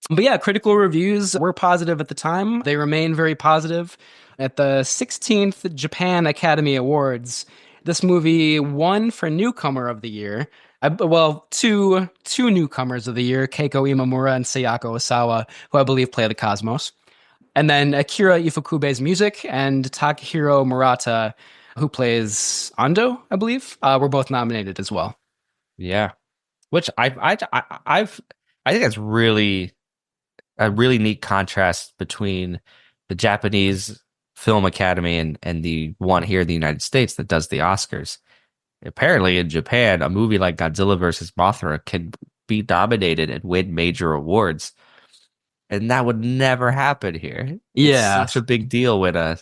But yeah, critical reviews were positive at the time. They remain very positive. At the 16th Japan Academy Awards, this movie won for Newcomer of the Year. Two newcomers of the year, Keiko Imamura and Sayako Osawa, who I believe play the Cosmos. And then Akira Ifukube's music and Takahiro Murata, who plays Ando, I believe, were both nominated as well. Yeah. Which I think that's really a really neat contrast between the Japanese Film Academy and the one here in the United States that does the Oscars. Apparently in Japan, a movie like Godzilla versus Mothra can be nominated and win major awards. And that would never happen here. Yeah. It's such a big deal when a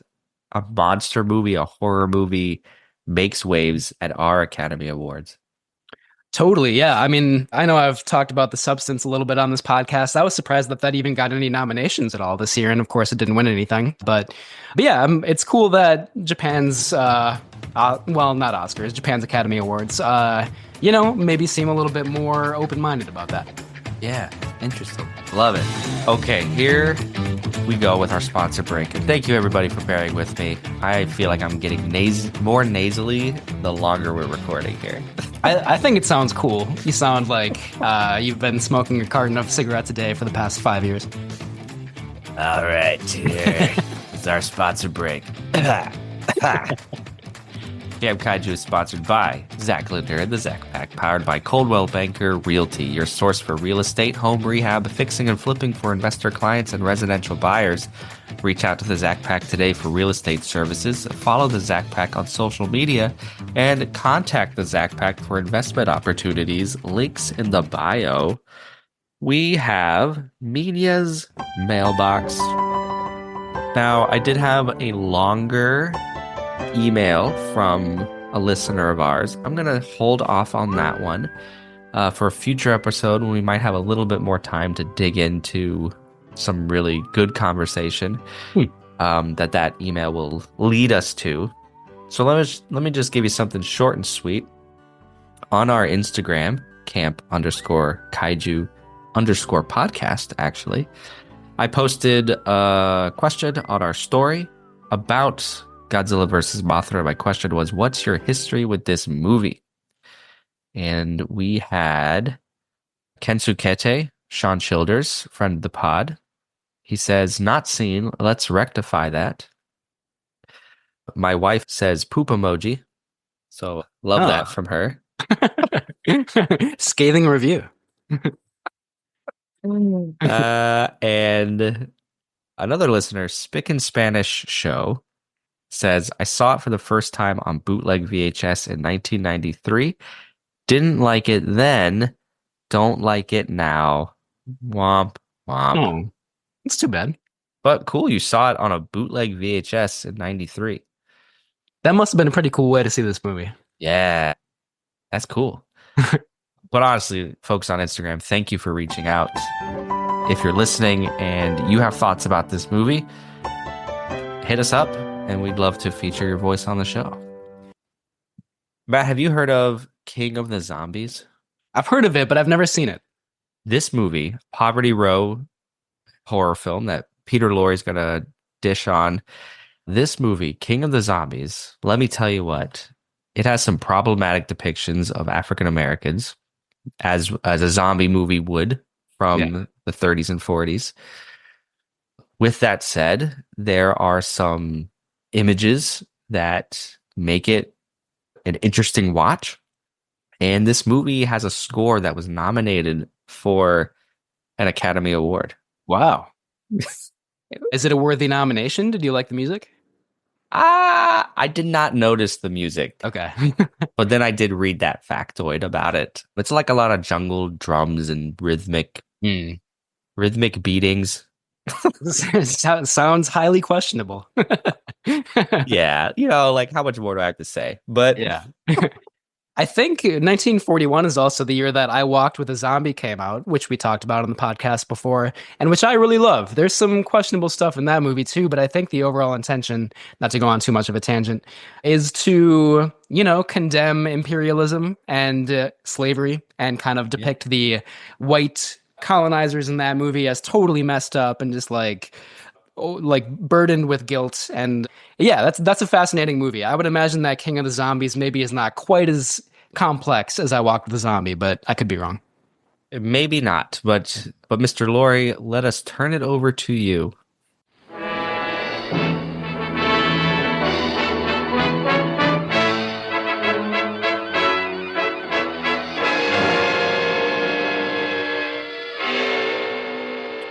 monster movie, a horror movie makes waves at our Academy Awards. Totally, yeah. I mean, I know I've talked about The Substance a little bit on this podcast. I was surprised that even got any nominations at all this year, and of course, it didn't win anything. But yeah, it's cool that Japan's, not Oscars, Japan's Academy Awards, maybe seem a little bit more open-minded about that. Yeah, interesting. Love it. Okay, here we go with our sponsor break. And thank you, everybody, for bearing with me. I feel like I'm getting more nasally the longer we're recording here. I think it sounds cool. You sound like you've been smoking a carton of cigarettes a day for the past 5 years. All right, here is our sponsor break. Camp Kaiju is sponsored by Zach Linder and the Zach Pack, powered by Coldwell Banker Realty, your source for real estate, home rehab, fixing and flipping for investor clients and residential buyers. Reach out to the Zach Pack today for real estate services. Follow the Zach Pack on social media and contact the Zach Pack for investment opportunities. Links in the bio. We have Media's mailbox. Now, I did have a longer email from a listener of ours. I'm going to hold off on that one for a future episode when we might have a little bit more time to dig into some really good conversation that email will lead us to. So let me just give you something short and sweet. On our Instagram, camp_kaiju_podcast, actually, I posted a question on our story about Godzilla vs. Mothra. My question was, what's your history with this movie? And we had Kensukete, Sean Childers, friend of the pod. He says, not seen. Let's rectify that. My wife says poop emoji. So love that from her. Scathing review. And another listener, Spick and Spanish Show, says, I saw it for the first time on bootleg VHS in 1993. Didn't like it then. Don't like it now. Womp womp. Oh, it's too bad. But cool, you saw it on a bootleg VHS in 93. That must have been a pretty cool way to see this movie. Yeah, that's cool. But honestly, folks on Instagram, thank you for reaching out. If you're listening and you have thoughts about this movie, hit us up and we'd love to feature your voice on the show. Matt, have you heard of King of the Zombies? I've heard of it, but I've never seen it. This movie, Poverty Row horror film that Peter Lorre is going to dish on. This movie, King of the Zombies, let me tell you what, it has some problematic depictions of African Americans as a zombie movie would from the 30s and 40s. With that said, there are some images that make it an interesting watch. And this movie has a score that was nominated for an Academy Award. Wow. Is it a worthy nomination? Did you like the music? I did not notice the music. Okay. But then I did read that factoid about it. It's like a lot of jungle drums and rhythmic beatings. Sounds highly questionable. Yeah, like how much more do I have to say? But yeah. I think 1941 is also the year that I Walked with a Zombie came out, which we talked about on the podcast before, and which I really love. There's some questionable stuff in that movie too, but I think the overall intention, not to go on too much of a tangent, is to, condemn imperialism and slavery and kind of depict the white colonizers in that movie as totally messed up and just like burdened with guilt. And yeah, that's a fascinating movie. I would imagine that King of the Zombies maybe is not quite as complex as I Walked with a Zombie, but I could be wrong. Maybe not, but Mr. Lorre, let us turn it over to you.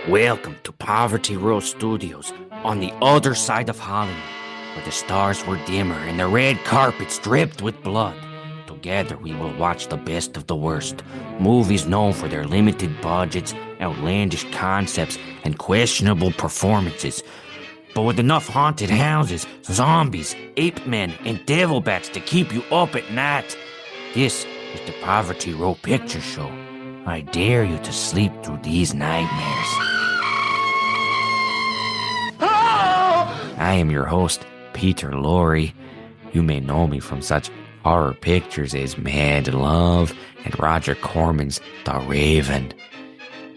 Welcome to Poverty Row Studios, on the other side of Hollywood, where the stars were dimmer and the red carpets dripped with blood. Together we will watch the best of the worst, movies known for their limited budgets, outlandish concepts, and questionable performances. But with enough haunted houses, zombies, ape men, and devil bats to keep you up at night. This is the Poverty Row Picture Show. I dare you to sleep through these nightmares. I am your host, Peter Lorre. You may know me from such horror pictures as Mad Love and Roger Corman's The Raven.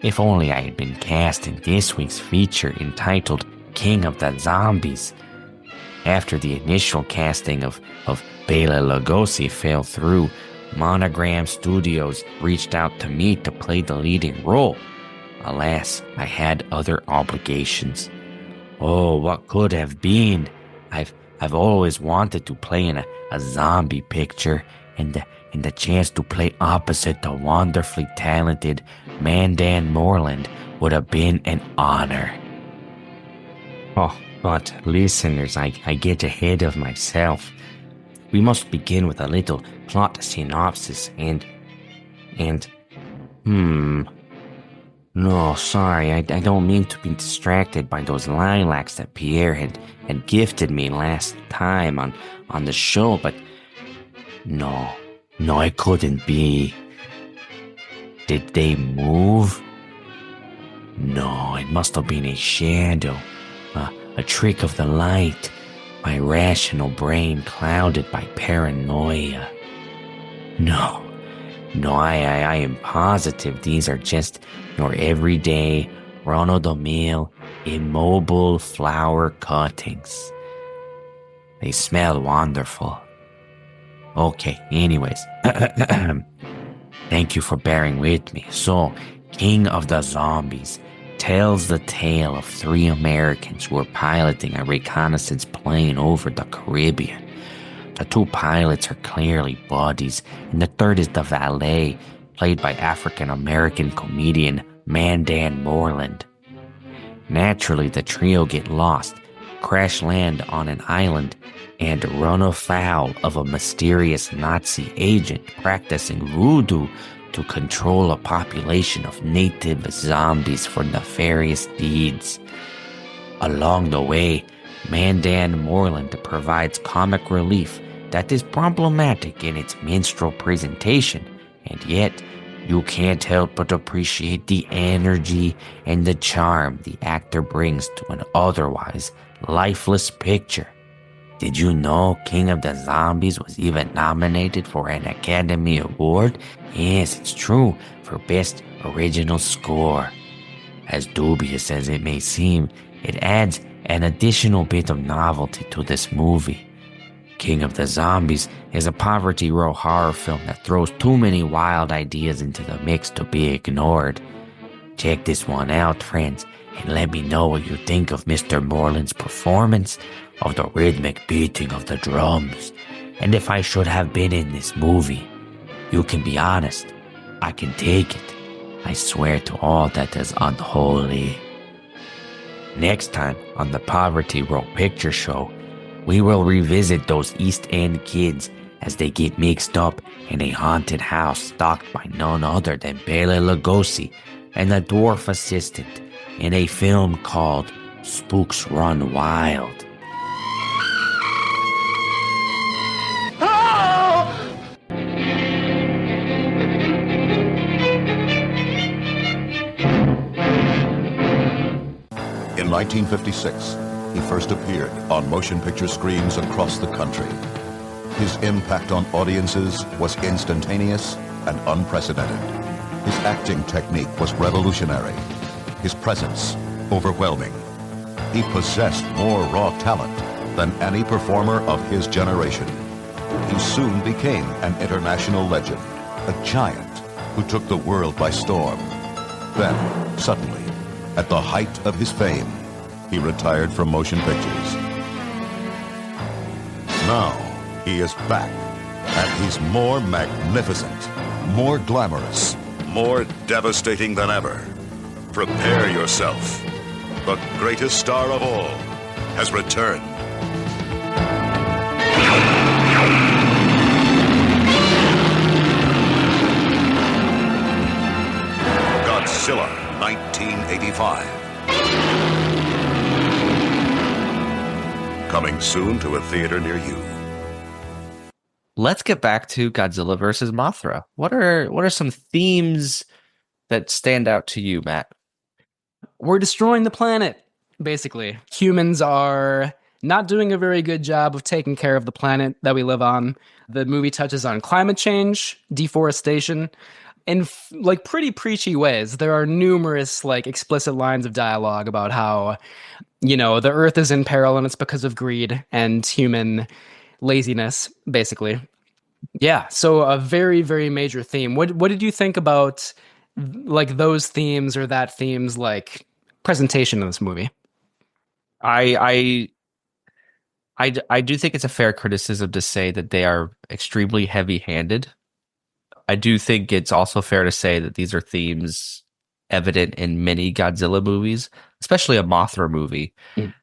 If only I had been cast in this week's feature entitled King of the Zombies. After the initial casting of Bela Lugosi fell through, Monogram Studios reached out to me to play the leading role. Alas, I had other obligations. Oh, what could have been? I've always wanted to play in a zombie picture, and the chance to play opposite the wonderfully talented Mandan Moreland would have been an honor. Oh, but listeners, I get ahead of myself. We must begin with a little plot synopsis No, sorry, I don't mean to be distracted by those lilacs that Pierre had gifted me last time on the show, but no, it couldn't be. Did they move? No, it must have been a shadow, a trick of the light. My rational brain clouded by paranoia. No, I am positive these are just your everyday, run-of-the-mill, immobile flower cuttings. They smell wonderful. Okay, anyways. Thank you for bearing with me. So, King of the Zombies tells the tale of 3 Americans who are piloting a reconnaissance plane over the Caribbean. The 2 pilots are clearly buddies, and the third is the valet, played by African-American comedian Mandan Moreland. Naturally, the trio get lost, crash land on an island, and run afoul of a mysterious Nazi agent practicing voodoo to control a population of native zombies for nefarious deeds. Along the way, Mandan Moreland provides comic relief that is problematic in its minstrel presentation, and yet you can't help but appreciate the energy and the charm the actor brings to an otherwise lifeless picture. Did you know King of the Zombies was even nominated for an Academy Award? Yes, it's true, for Best Original Score. As dubious as it may seem, it adds an additional bit of novelty to this movie. King of the Zombies is a Poverty Row horror film that throws too many wild ideas into the mix to be ignored. Check this one out, friends, and let me know what you think of Mr. Moreland's performance, of the rhythmic beating of the drums, and if I should have been in this movie. You can be honest. I can take it. I swear to all that is unholy. Next time on the Poverty Row Picture Show, we will revisit those East End kids as they get mixed up in a haunted house stocked by none other than Bela Lugosi and a dwarf assistant in a film called Spooks Run Wild. In 1956, he first appeared on motion picture screens across the country. His impact on audiences was instantaneous and unprecedented. His acting technique was revolutionary. His presence overwhelming. He possessed more raw talent than any performer of his generation. He soon became an international legend, a giant who took the world by storm. Then, suddenly, at the height of his fame, he retired from motion pictures. Now, he is back, and he's more magnificent, more glamorous, more devastating than ever. Prepare yourself. The greatest star of all has returned. Godzilla 1985. Coming soon to a theater near you. Let's get back to Godzilla versus Mothra. What are some themes that stand out to you, Matt? We're destroying the planet, basically. Humans are not doing a very good job of taking care of the planet that we live on. The movie touches on climate change, deforestation, in like pretty preachy ways. There are numerous like explicit lines of dialogue about how, you know, the earth is in peril and it's because of greed and human laziness, basically. Yeah, so a very, very major theme. What did you think about like those themes or that theme's like presentation in this movie? I do think it's a fair criticism to say that they are extremely heavy-handed. I do think it's also fair to say that these are themes evident in many Godzilla movies, especially a Mothra movie,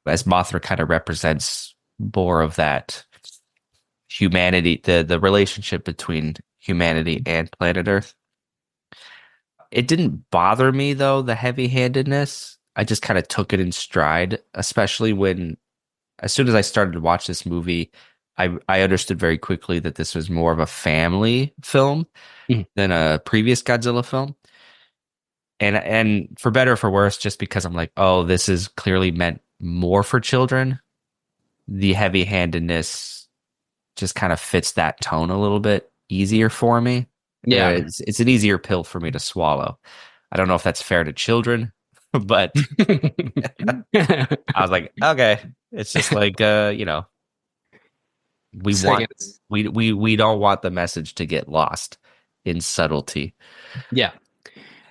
as Mothra kind of represents more of that humanity, the relationship between humanity and planet Earth. It didn't bother me, though, the heavy-handedness. I just kind of took it in stride, especially when, as soon as I started to watch this movie, I understood very quickly that this was more of a family film than a previous Godzilla film. And for better or for worse, just because I'm like, oh, this is clearly meant more for children. The heavy-handedness just kind of fits that tone a little bit easier for me. Yeah. It's an easier pill for me to swallow. I don't know if that's fair to children, but I was like, okay, it's just like, you know, we don't want the message to get lost in subtlety. Yeah.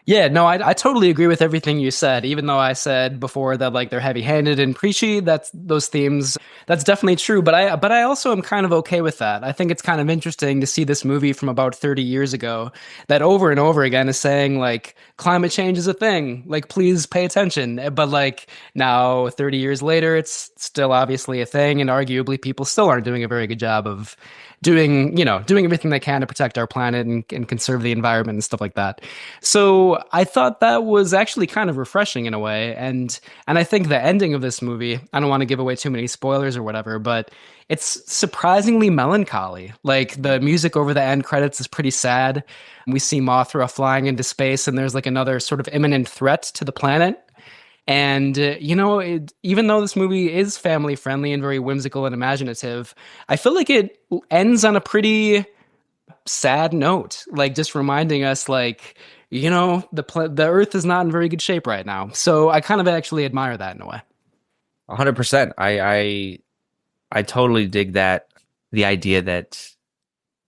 Yeah, no, I totally agree with everything you said. Even though I said before that like they're heavy-handed and preachy, that's those themes. That's definitely true. But I also am kind of okay with that. I think it's kind of interesting to see this movie from about 30 years ago that over and over again is saying like climate change is a thing. Like please pay attention. But like now 30 years later, it's still obviously a thing, and arguably people still aren't doing a very good job of doing everything they can to protect our planet and conserve the environment and stuff like that. So I thought that was actually kind of refreshing in a way. And I think the ending of this movie, I don't want to give away too many spoilers or whatever, but it's surprisingly melancholy. Like the music over the end credits is pretty sad. We see Mothra flying into space, and there's like another sort of imminent threat to the planet. And, even though this movie is family friendly and very whimsical and imaginative, I feel like it ends on a pretty sad note, like just reminding us, like, the Earth is not in very good shape right now. So I kind of actually admire that in a way. 100%. I totally dig that. The idea that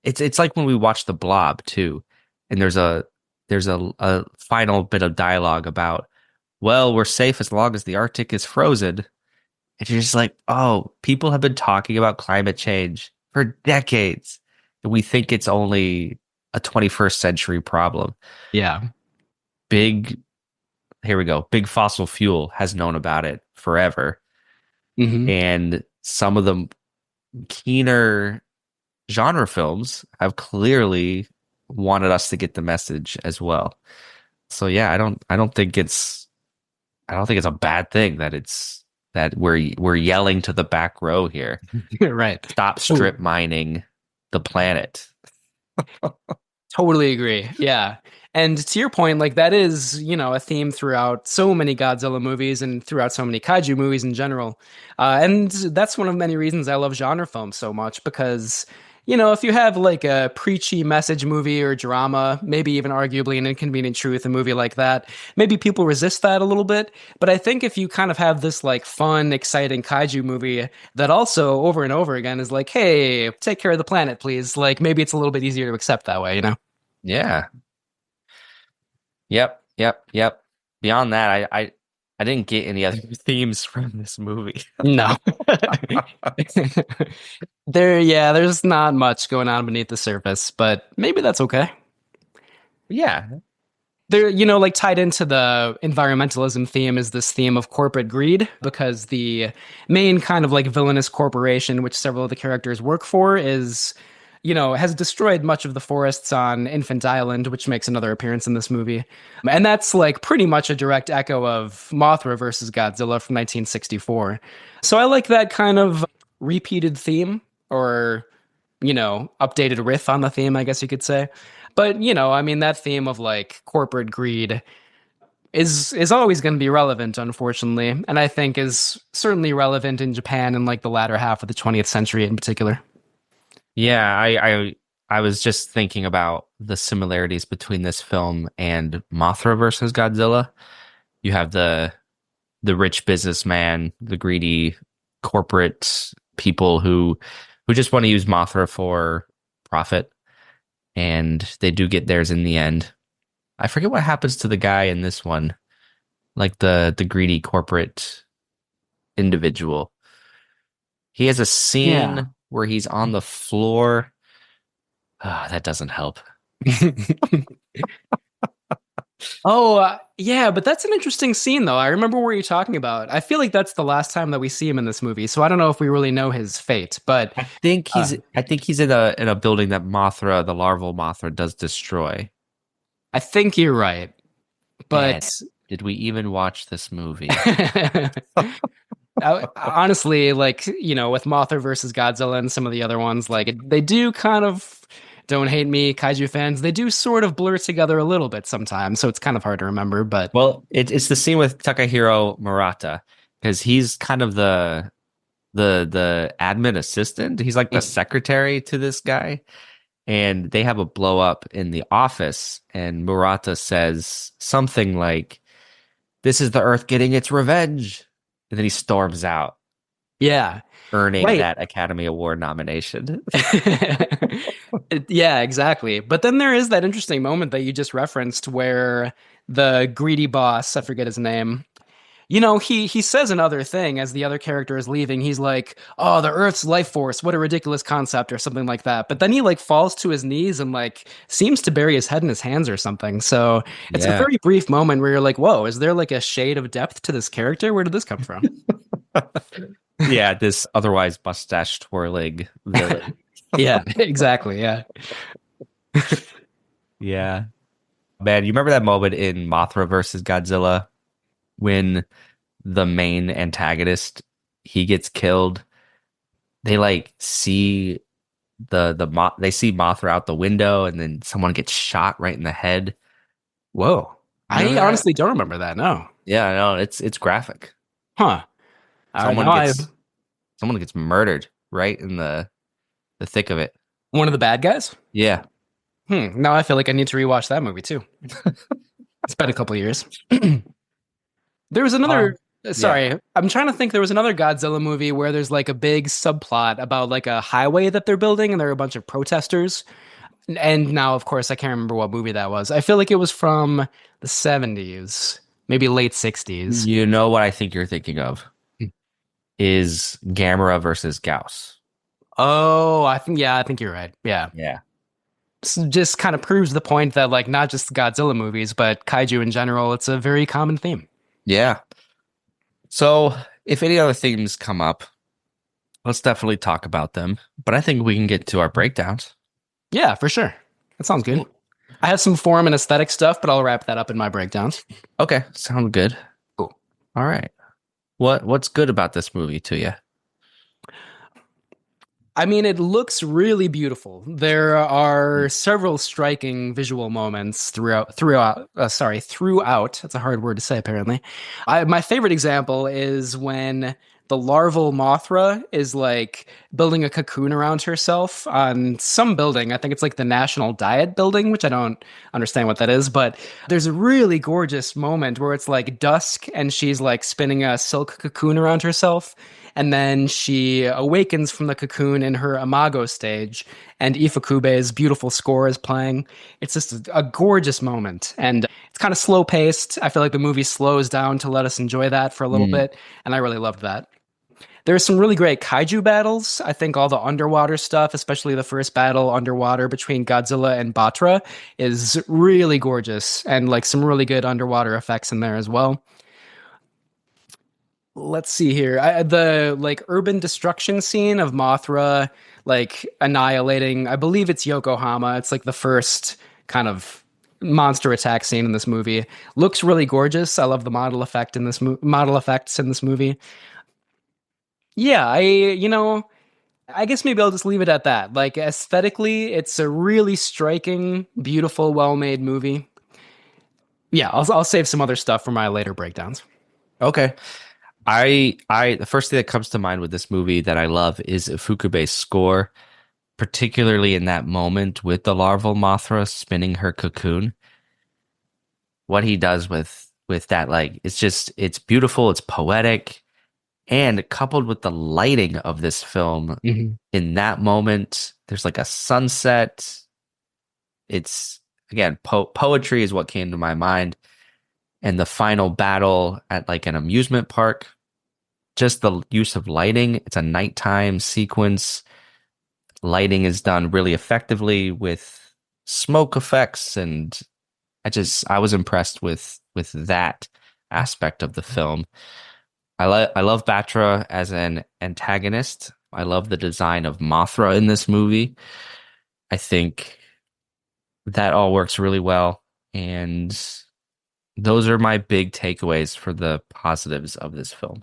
it's like when we watch The Blob too, and there's a final bit of dialogue about, well, we're safe as long as the Arctic is frozen. And you're just like, oh, people have been talking about climate change for decades. And we think it's only a 21st century problem. Yeah. Here we go. Big fossil fuel has known about it forever. Mm-hmm. And some of the keener genre films have clearly wanted us to get the message as well. So yeah, I don't think it's a bad thing that we're yelling to the back row here. Right. Stop strip mining the planet. Totally agree. Yeah. And to your point, like that is, a theme throughout so many Godzilla movies and throughout so many kaiju movies in general. And that's one of many reasons I love genre films so much, because if you have like a preachy message movie or drama, maybe even arguably an inconvenient truth, a movie like that, maybe people resist that a little bit. But I think if you kind of have this like fun, exciting kaiju movie that also over and over again is like, hey, take care of the planet, please. Like maybe it's a little bit easier to accept that way, Yeah. Yep. Beyond that, I didn't get any other themes from this movie. No. There's not much going on beneath the surface, but maybe that's okay. Yeah. There, like tied into the environmentalism theme is this theme of corporate greed, because the main kind of like villainous corporation, which several of the characters work for, is has destroyed much of the forests on Infant Island, which makes another appearance in this movie. And that's like pretty much a direct echo of Mothra versus Godzilla from 1964. So I like that kind of repeated theme, or, updated riff on the theme, I guess you could say. But, that theme of like corporate greed is always going to be relevant, unfortunately. And I think is certainly relevant in Japan in like the latter half of the 20th century in particular. Yeah, I was just thinking about the similarities between this film and Mothra versus Godzilla. You have the rich businessman, the greedy corporate people who just want to use Mothra for profit, and they do get theirs in the end. I forget what happens to the guy in this one, like the greedy corporate individual. He has a scene where he's on the floor. That doesn't help. Yeah, but that's an interesting scene, though. I remember what you're talking about. I feel like that's the last time that we see him in this movie, so I don't know if we really know his fate. But I think he's in a building that Mothra, the larval Mothra, does destroy. I think you're right. But did we even watch this movie? Honestly, like, with Mothra versus Godzilla and some of the other ones, like they do kind of, don't hate me, kaiju fans, they do sort of blur together a little bit sometimes, so it's kind of hard to remember. But well, it's the scene with Takahiro Murata, because he's kind of the admin assistant. He's like the secretary to this guy, and they have a blow up in the office, and Murata says something like, "This is the Earth getting its revenge." And then he storms out. Yeah. Earning that Academy Award nomination. Yeah, exactly. But then there is that interesting moment that you just referenced where the greedy boss, I forget his name, he says another thing as the other character is leaving. He's like, oh, the Earth's life force, what a ridiculous concept, or something like that. But then he like falls to his knees and like seems to bury his head in his hands or something. So it's a very brief moment where you're like, whoa, is there like a shade of depth to this character? Where did this come from? Yeah, this otherwise mustache twirling villain. Yeah, exactly. Yeah. Yeah. Man, you remember that moment in Mothra versus Godzilla when the main antagonist he gets killed? They like see they see Mothra out the window and then someone gets shot right in the head. Whoa. You remember I that? honestly don't remember that. No. Yeah, I know. It's graphic. Huh. I Someone know I gets someone gets murdered right in the thick of it. one of the bad guys? Yeah. Now I feel like I need to rewatch that movie too. It's been a couple years. There was another. Sorry, I'm trying to think. There was another Godzilla movie where there's like a big subplot about like a highway that they're building, and there are a bunch of protesters. And now, of course, I can't remember what movie that was. I feel like it was from the 70s, maybe late 60s. You know what I think you're thinking of is Gamera versus Gauss. Oh, I think you're right. Yeah. Yeah. Just kind of proves the point that like not just Godzilla movies, but kaiju in general, it's a very common theme. Yeah. So if any other themes come up, let's definitely talk about them. But I think we can get to our breakdowns. Yeah, for sure. That sounds good. I have some form and aesthetic stuff, but I'll wrap that up in my breakdowns. Okay, sounds good. Cool. All right. What's good about this movie to you? I mean, it looks really beautiful. There are several striking visual moments throughout. That's a hard word to say, apparently. My favorite example is when the larval Mothra is like building a cocoon around herself on some building. I think it's like the National Diet Building, which I don't understand what that is, but there's a really gorgeous moment where it's like dusk and she's like spinning a silk cocoon around herself. And then she awakens from the cocoon in her imago stage, and Ifukube's beautiful score is playing. It's just a gorgeous moment, and it's kind of slow paced. I feel like the movie slows down to let us enjoy that for a little bit, and I really loved that. There's some really great kaiju battles. I think all the underwater stuff, especially the first battle underwater between Godzilla and Batra, is really gorgeous, and like some really good underwater effects in there as well. Let's see here. The like urban destruction scene of Mothra like annihilating, I believe it's Yokohama. It's like the first kind of monster attack scene in this movie. Looks really gorgeous. I love the model effects in this movie. Yeah, I guess maybe I'll just leave it at that. Like aesthetically, it's a really striking, beautiful, well-made movie. Yeah, I'll save some other stuff for my later breakdowns. Okay. The first thing that comes to mind with this movie that I love is Ifukube's score, particularly in that moment with the larval Mothra spinning her cocoon. What he does with that, like, it's beautiful, it's poetic, and coupled with the lighting of this film in that moment, there's like a sunset. It's again, poetry is what came to my mind. And the final battle at like an amusement park, just the use of lighting. It's a nighttime sequence. Lighting is done really effectively with smoke effects, and I was impressed with that aspect of the film. I love Batra as an antagonist. I love the design of Mothra in this movie. I think that all works really well, and those are my big takeaways for the positives of this film.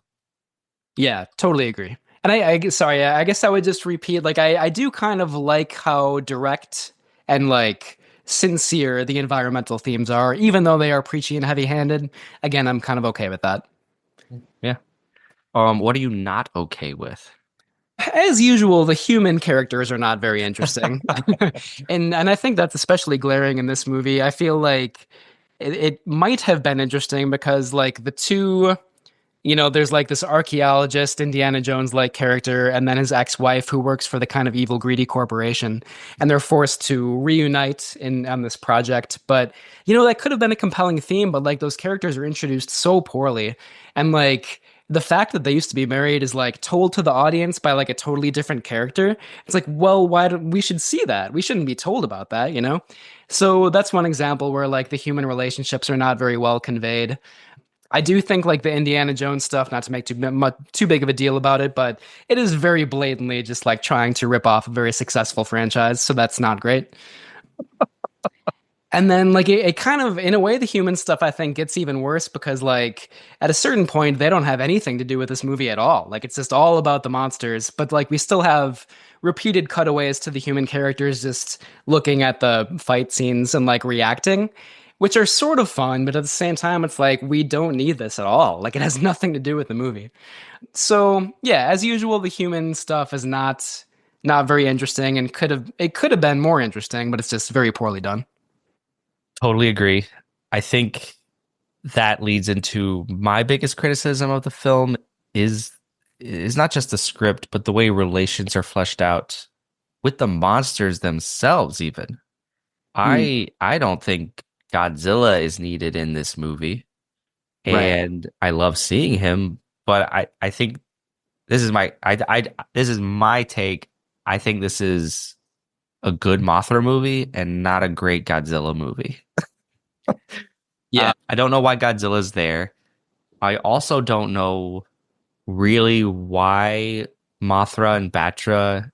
Yeah, totally agree. And I guess I would just repeat, like, I do kind of like how direct and like sincere the environmental themes are, even though they are preachy and heavy-handed. Again, I'm kind of okay with that. Yeah. What are you not okay with? As usual, the human characters are not very interesting. and I think that's especially glaring in this movie. I feel like it might have been interesting because like the two, there's like this archaeologist, Indiana Jones like character, and then his ex-wife who works for the kind of evil, greedy corporation, and they're forced to reunite on this project. But that could have been a compelling theme, but like those characters are introduced so poorly, and like the fact that they used to be married is like told to the audience by like a totally different character. It's like, well, why don't we should see that? We shouldn't be told about that, So that's one example where like the human relationships are not very well conveyed. I do think like the Indiana Jones stuff, not to make too big of a deal about it, but it is very blatantly just like trying to rip off a very successful franchise, so that's not great. And then like it kind of, in a way, the human stuff I think gets even worse because like at a certain point they don't have anything to do with this movie at all. Like it's just all about the monsters, but like we still have repeated cutaways to the human characters just looking at the fight scenes and like reacting, which are sort of fun, but at the same time it's like we don't need this at all. Like it has nothing to do with the movie. So yeah, as usual, the human stuff is not very interesting and could have been more interesting, but it's just very poorly done. Totally agree. I think that leads into my biggest criticism of the film is not just the script, but the way relations are fleshed out with the monsters themselves even. I don't think Godzilla is needed in this movie. And I love seeing him, but I think this is my take. I think this is a good Mothra movie and not a great Godzilla movie. Yeah. I don't know why Godzilla's there. I also don't know really why Mothra and Batra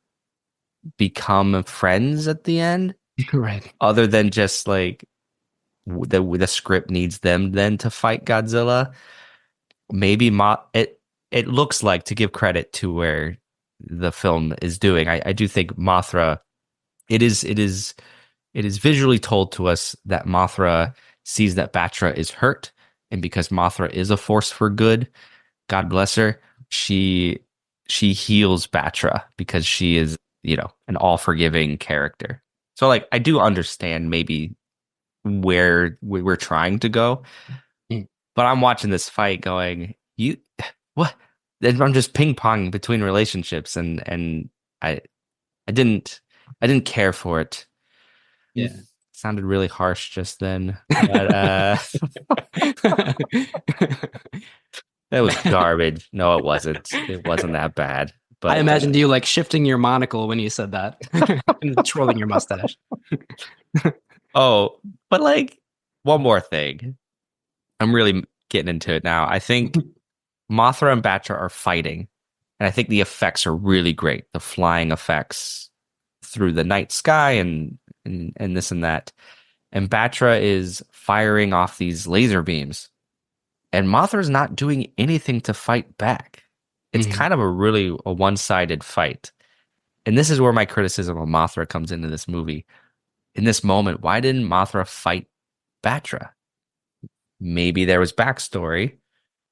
become friends at the end. Right. Other than just like the script needs them then to fight Godzilla. Maybe it looks like, to give credit to where the film is doing, I do think Mothra, it is visually told to us that Mothra sees that Batra is hurt, and because Mothra is a force for good, God bless her, she heals Batra because she is, an all-forgiving character. So like I do understand maybe where we're trying to go, but I'm watching this fight going, what? I'm just ping-ponging between relationships, and I didn't care for it. Yeah. Sounded really harsh just then. But, that was garbage. No, it wasn't. It wasn't that bad. But I imagined you like shifting your monocle when you said that and twirling your mustache. Oh, but like one more thing. I'm really getting into it now. I think Mothra and Batra are fighting, and I think the effects are really great. The flying effects through the night sky and this and that. And Batra is firing off these laser beams, and Mothra's not doing anything to fight back. It's kind of a one-sided fight. And this is where my criticism of Mothra comes into this movie. In this moment, why didn't Mothra fight Batra? Maybe there was backstory,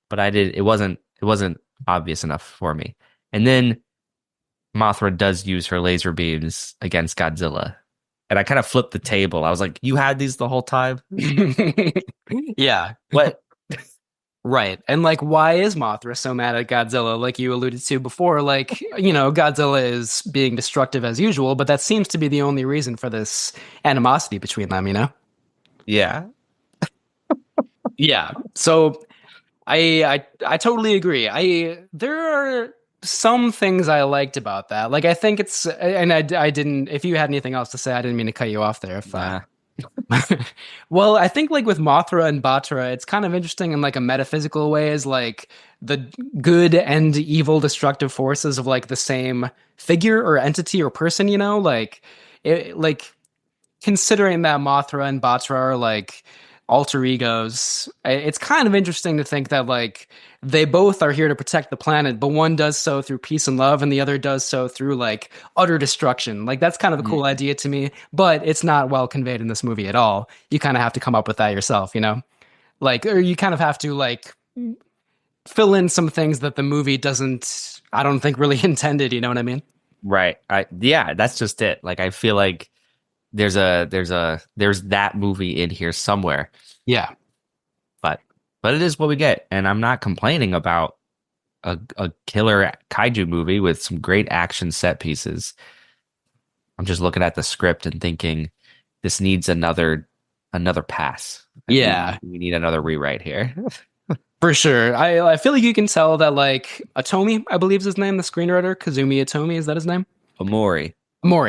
but it wasn't obvious enough for me. And then Mothra does use her laser beams against Godzilla. And I kind of flipped the table. I was like, you had these the whole time? Yeah. What? Right. And like, why is Mothra so mad at Godzilla? Like you alluded to before, like, Godzilla is being destructive as usual, but that seems to be the only reason for this animosity between them, Yeah. Yeah. So I totally agree. There are some things I liked about that. Like I think it's, and I didn't, if you had anything else to say, I didn't mean to cut you off there. Well, I think like with Mothra and Batra, it's kind of interesting in like a metaphysical way, is like the good and evil destructive forces of like the same figure or entity or person, like considering that Mothra and Batra are like alter egos, it's kind of interesting to think that like they both are here to protect the planet, but one does so through peace and love and the other does so through like utter destruction. Like that's kind of a cool idea to me, but it's not well conveyed in this movie at all. You kind of have to come up with that yourself, like, or you kind of have to like fill in some things that the movie doesn't, I don't think, really intended, you know what I mean? Right. Yeah, that's just it. Like I feel like there's that movie in here somewhere. Yeah. But it is what we get. And I'm not complaining about a killer kaiju movie with some great action set pieces. I'm just looking at the script and thinking this needs another pass. Yeah. We need another rewrite here. For sure. I feel like you can tell that like Otomi, I believe is his name, the screenwriter, Kazumi Otomi, is that his name? Omori,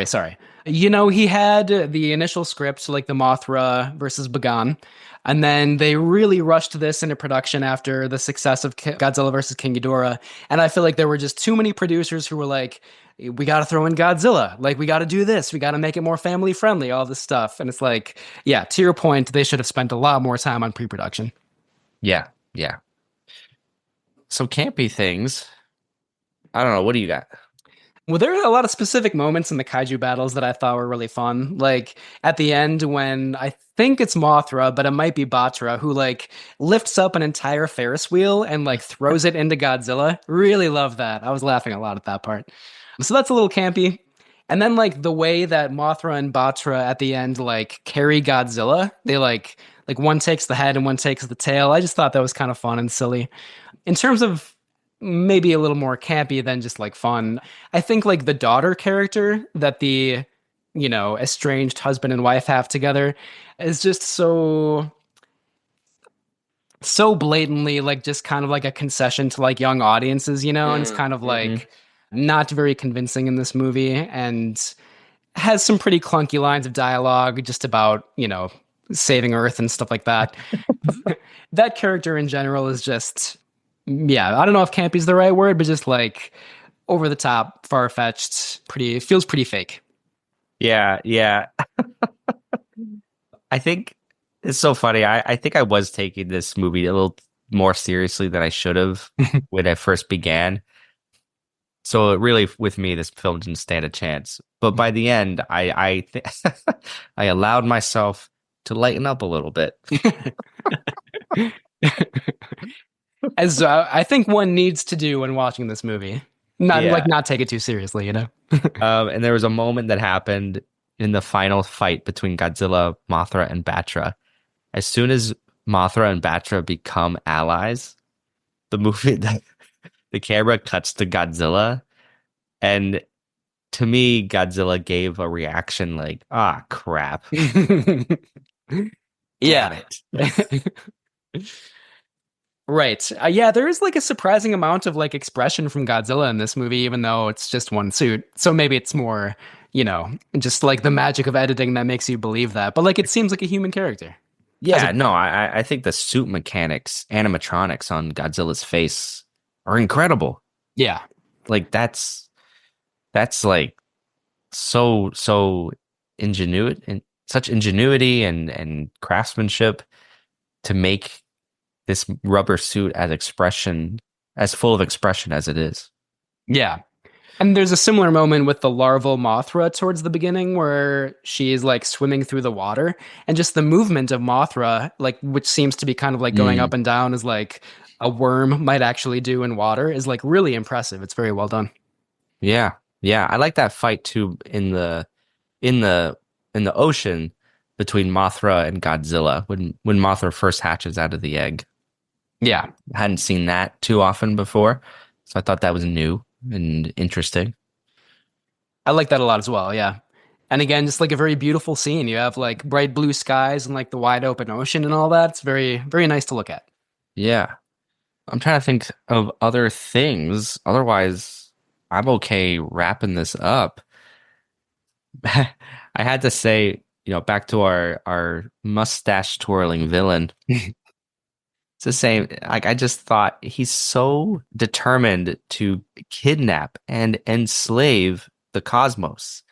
sorry. He had the initial script, like the Mothra versus Bagan, and then they really rushed this into production after the success of Godzilla versus King Ghidorah. And I feel like there were just too many producers who were like, we got to throw in Godzilla. Like, we got to do this. We got to make it more family friendly, all this stuff. And it's like, yeah, to your point, they should have spent a lot more time on pre-production. Yeah, yeah. So campy things. I don't know. What do you got? Well, there are a lot of specific moments in the kaiju battles that I thought were really fun. Like at the end when I think it's Mothra, but it might be Batra, who like lifts up an entire Ferris wheel and like throws it into Godzilla. Really love that. I was laughing a lot at that part. So that's a little campy. And then like the way that Mothra and Batra at the end like carry Godzilla, they like one takes the head and one takes the tail. I just thought that was kind of fun and silly. In terms of maybe a little more campy than just like fun, I think like the daughter character that the estranged husband and wife have together is just so blatantly like just kind of like a concession to like young audiences, and it's kind of like not very convincing in this movie and has some pretty clunky lines of dialogue just about saving Earth and stuff like that. That character in general is just, yeah, I don't know if campy is the right word, but just like over the top, far-fetched, feels pretty fake. Yeah. I think it's so funny. I think I was taking this movie a little more seriously than I should have when I first began. So it really, with me, this film didn't stand a chance. But by the end, I allowed myself to lighten up a little bit. As I think one needs to do when watching this movie. Not take it too seriously, And there was a moment that happened in the final fight between Godzilla, Mothra, and Batra. As soon as Mothra and Batra become allies, the camera cuts to Godzilla, and to me, Godzilla gave a reaction like, "Ah, crap." Yeah. Right. Yeah, there is like a surprising amount of like expression from Godzilla in this movie, even though it's just one suit. So maybe it's more, just like the magic of editing that makes you believe that. But like it seems like a human character. Yeah, I think the suit mechanics, animatronics on Godzilla's face are incredible. Yeah. Like that's like so ingenuity and such ingenuity and craftsmanship to make this rubber suit as full of expression as it is. Yeah. And there's a similar moment with the larval Mothra towards the beginning where she is like swimming through the water, and just the movement of Mothra, like which seems to be kind of like going up and down as like a worm might actually do in water, is like really impressive. It's very well done. Yeah. Yeah. I like that fight too in the ocean between Mothra and Godzilla when Mothra first hatches out of the egg. Yeah. I hadn't seen that too often before, so I thought that was new and interesting. I like that a lot as well, yeah. And again, just like a very beautiful scene. You have like bright blue skies and like the wide open ocean and all that. It's very, very nice to look at. Yeah. I'm trying to think of other things. Otherwise, I'm okay wrapping this up. I had to say, back to our mustache twirling villain. It's the same. Like, I just thought he's so determined to kidnap and enslave the cosmos.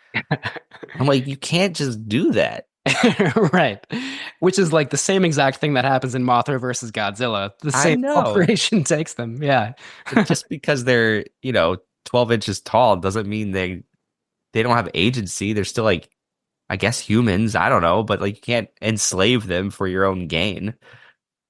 I'm like, you can't just do that. Right. Which is like the same exact thing that happens in Mothra versus Godzilla. The same operation takes them. Yeah. Just because they're, 12 inches tall doesn't mean they don't have agency. They're still like, I guess, humans. I don't know. But like, you can't enslave them for your own gain.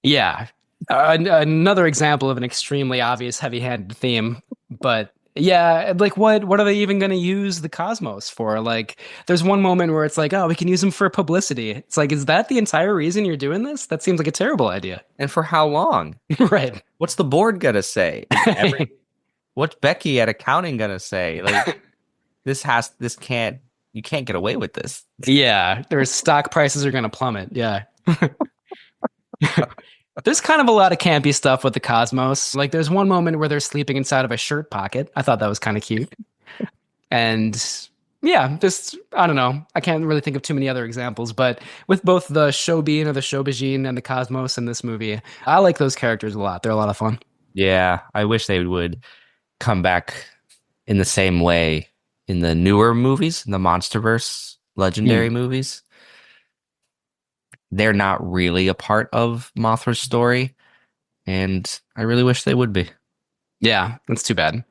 Yeah. Another example of an extremely obvious heavy-handed theme, but yeah, like what are they even going to use the cosmos for? Like, there's one moment where it's like, oh, we can use them for publicity. It's like, is that the entire reason you're doing this? That seems like a terrible idea. And for how long? Right. What's the board gonna say? What's Becky at accounting gonna say? Like, you can't get away with this. Yeah, their stock prices are going to plummet. Yeah. There's kind of a lot of campy stuff with the cosmos. Like there's one moment where they're sleeping inside of a shirt pocket. I thought that was kind of cute. And Yeah, just I don't know. I can't really think of too many other examples, but with both the Shobin or the Shobijin and the Cosmos in this movie, I like those characters a lot. They're a lot of fun. Yeah, I wish they would come back in the same way in the newer movies, the MonsterVerse legendary movies. They're not really a part of Mothra's story, and I really wish they would be. Yeah, that's too bad.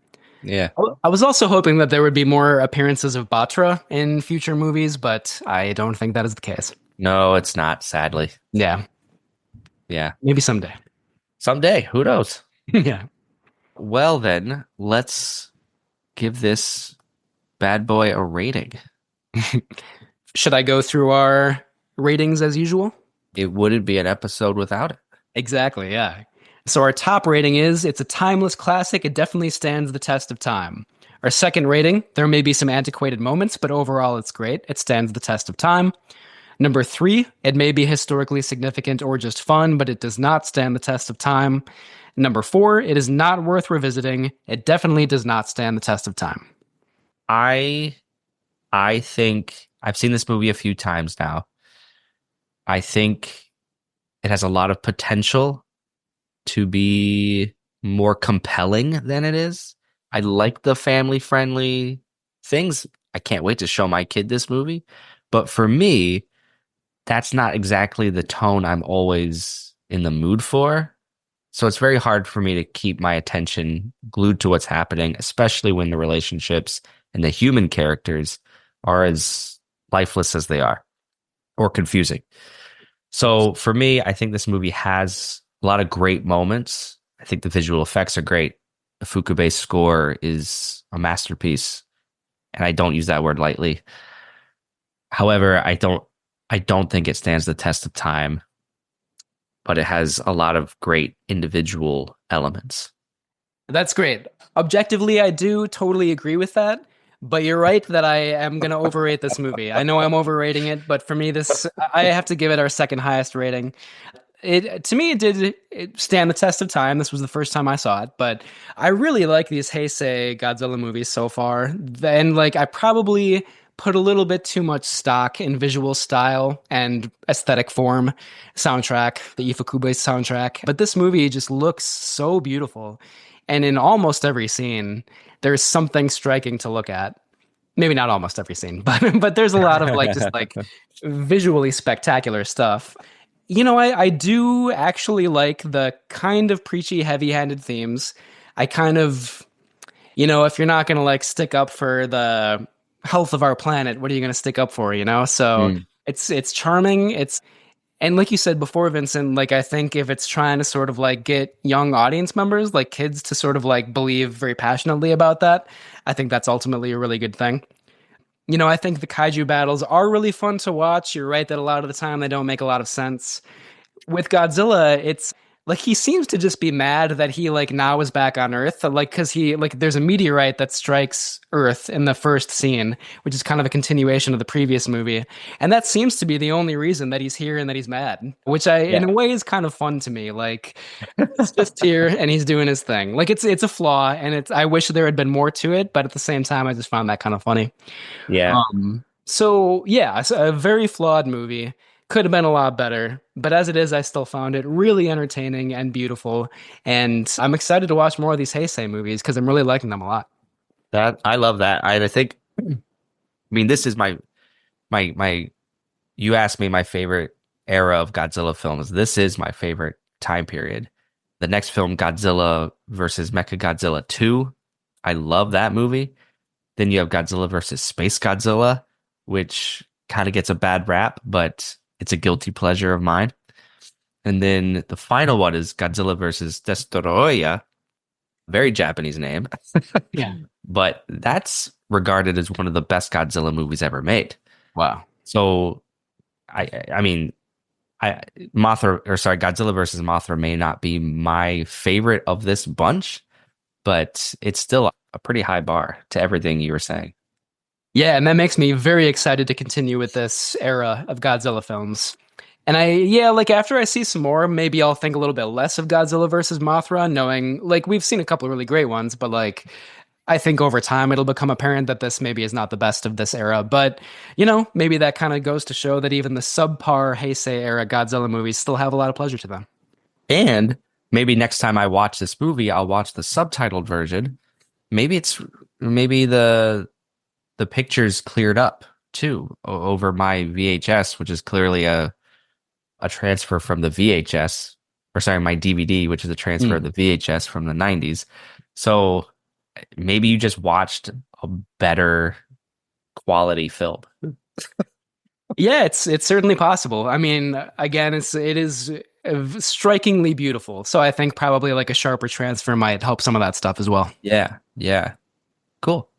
Yeah. I was also hoping that there would be more appearances of Batra in future movies, but I don't think that is the case. No, it's not, sadly. Yeah. Yeah. Maybe someday. Someday, who knows? Yeah. Well, then, let's give this bad boy a rating. Should I go through our ratings as usual? It wouldn't be an episode without it. Exactly, yeah. So our top rating is, it's a timeless classic. It definitely stands the test of time. Our second rating, there may be some antiquated moments, but overall it's great. It stands the test of time. Number 3, it may be historically significant or just fun, but it does not stand the test of time. Number 4, it is not worth revisiting. It definitely does not stand the test of time. I think I've seen this movie a few times now. I think it has a lot of potential to be more compelling than it is. I like the family-friendly things. I can't wait to show my kid this movie. But for me, that's not exactly the tone I'm always in the mood for. So it's very hard for me to keep my attention glued to what's happening, especially when the relationships and the human characters are as lifeless as they are or confusing. So for me, I think this movie has a lot of great moments. I think the visual effects are great. The Ifukube score is a masterpiece, and I don't use that word lightly. However, I don't think it stands the test of time, but it has a lot of great individual elements. That's great. Objectively, I do totally agree with that. But you're right that I am going to overrate this movie. I know I'm overrating it, but for me, I have to give it our second highest rating. To me, it did stand the test of time. This was the first time I saw it, but I really like these Heisei Godzilla movies so far. And I probably put a little bit too much stock in visual style and aesthetic form, soundtrack, the Ifukube soundtrack. But this movie just looks so beautiful. And in almost every scene, there's something striking to look at. Maybe not almost every scene, but there's a lot of just visually spectacular stuff. I do actually like the kind of preachy, heavy-handed themes. I kind of, if you're not going to stick up for the health of our planet, what are you going to stick up for, So it's charming. And like you said before, Vincent, I think if it's trying to sort of get young audience members, kids to sort of believe very passionately about that, I think that's ultimately a really good thing. I think the kaiju battles are really fun to watch. You're right that a lot of the time they don't make a lot of sense. With Godzilla, it's he seems to just be mad that he now is back on Earth, because he there's a meteorite that strikes Earth in the first scene, which is kind of a continuation of the previous movie, and that seems to be the only reason that he's here and that he's mad, which in a way is kind of fun to me. He's just here and he's doing his thing. It's a flaw, and I wish there had been more to it, but at the same time, I just found that kind of funny. Yeah. So yeah, it's a very flawed movie. Could have been a lot better, but as it is, I still found it really entertaining and beautiful, and I'm excited to watch more of these Heisei movies because I'm really liking them a lot. I love that. I think, this is my you asked me my favorite era of Godzilla films. This is my favorite time period. The next film, Godzilla versus Mechagodzilla 2, I love that movie. Then you have Godzilla versus Space Godzilla, which kind of gets a bad rap, but it's a guilty pleasure of mine. And then the final one is Godzilla versus Destoroyah. Very Japanese name. Yeah. But that's regarded as one of the best Godzilla movies ever made. Wow. So, Godzilla versus Mothra may not be my favorite of this bunch, but it's still a pretty high bar to everything you were saying. Yeah, and that makes me very excited to continue with this era of Godzilla films. And after I see some more, maybe I'll think a little bit less of Godzilla versus Mothra, knowing, we've seen a couple of really great ones, but, I think over time it'll become apparent that this maybe is not the best of this era, but maybe that kind of goes to show that even the subpar Heisei era Godzilla movies still have a lot of pleasure to them. And maybe next time I watch this movie, I'll watch the subtitled version. Maybe the pictures cleared up too over my VHS, which is clearly a transfer from the VHS, or sorry, my DVD, which is a transfer of the VHS from the 90s. So maybe you just watched a better quality film. Yeah, it's certainly possible. I mean, again, it is strikingly beautiful. So I think probably like a sharper transfer might help some of that stuff as well. Yeah. Cool.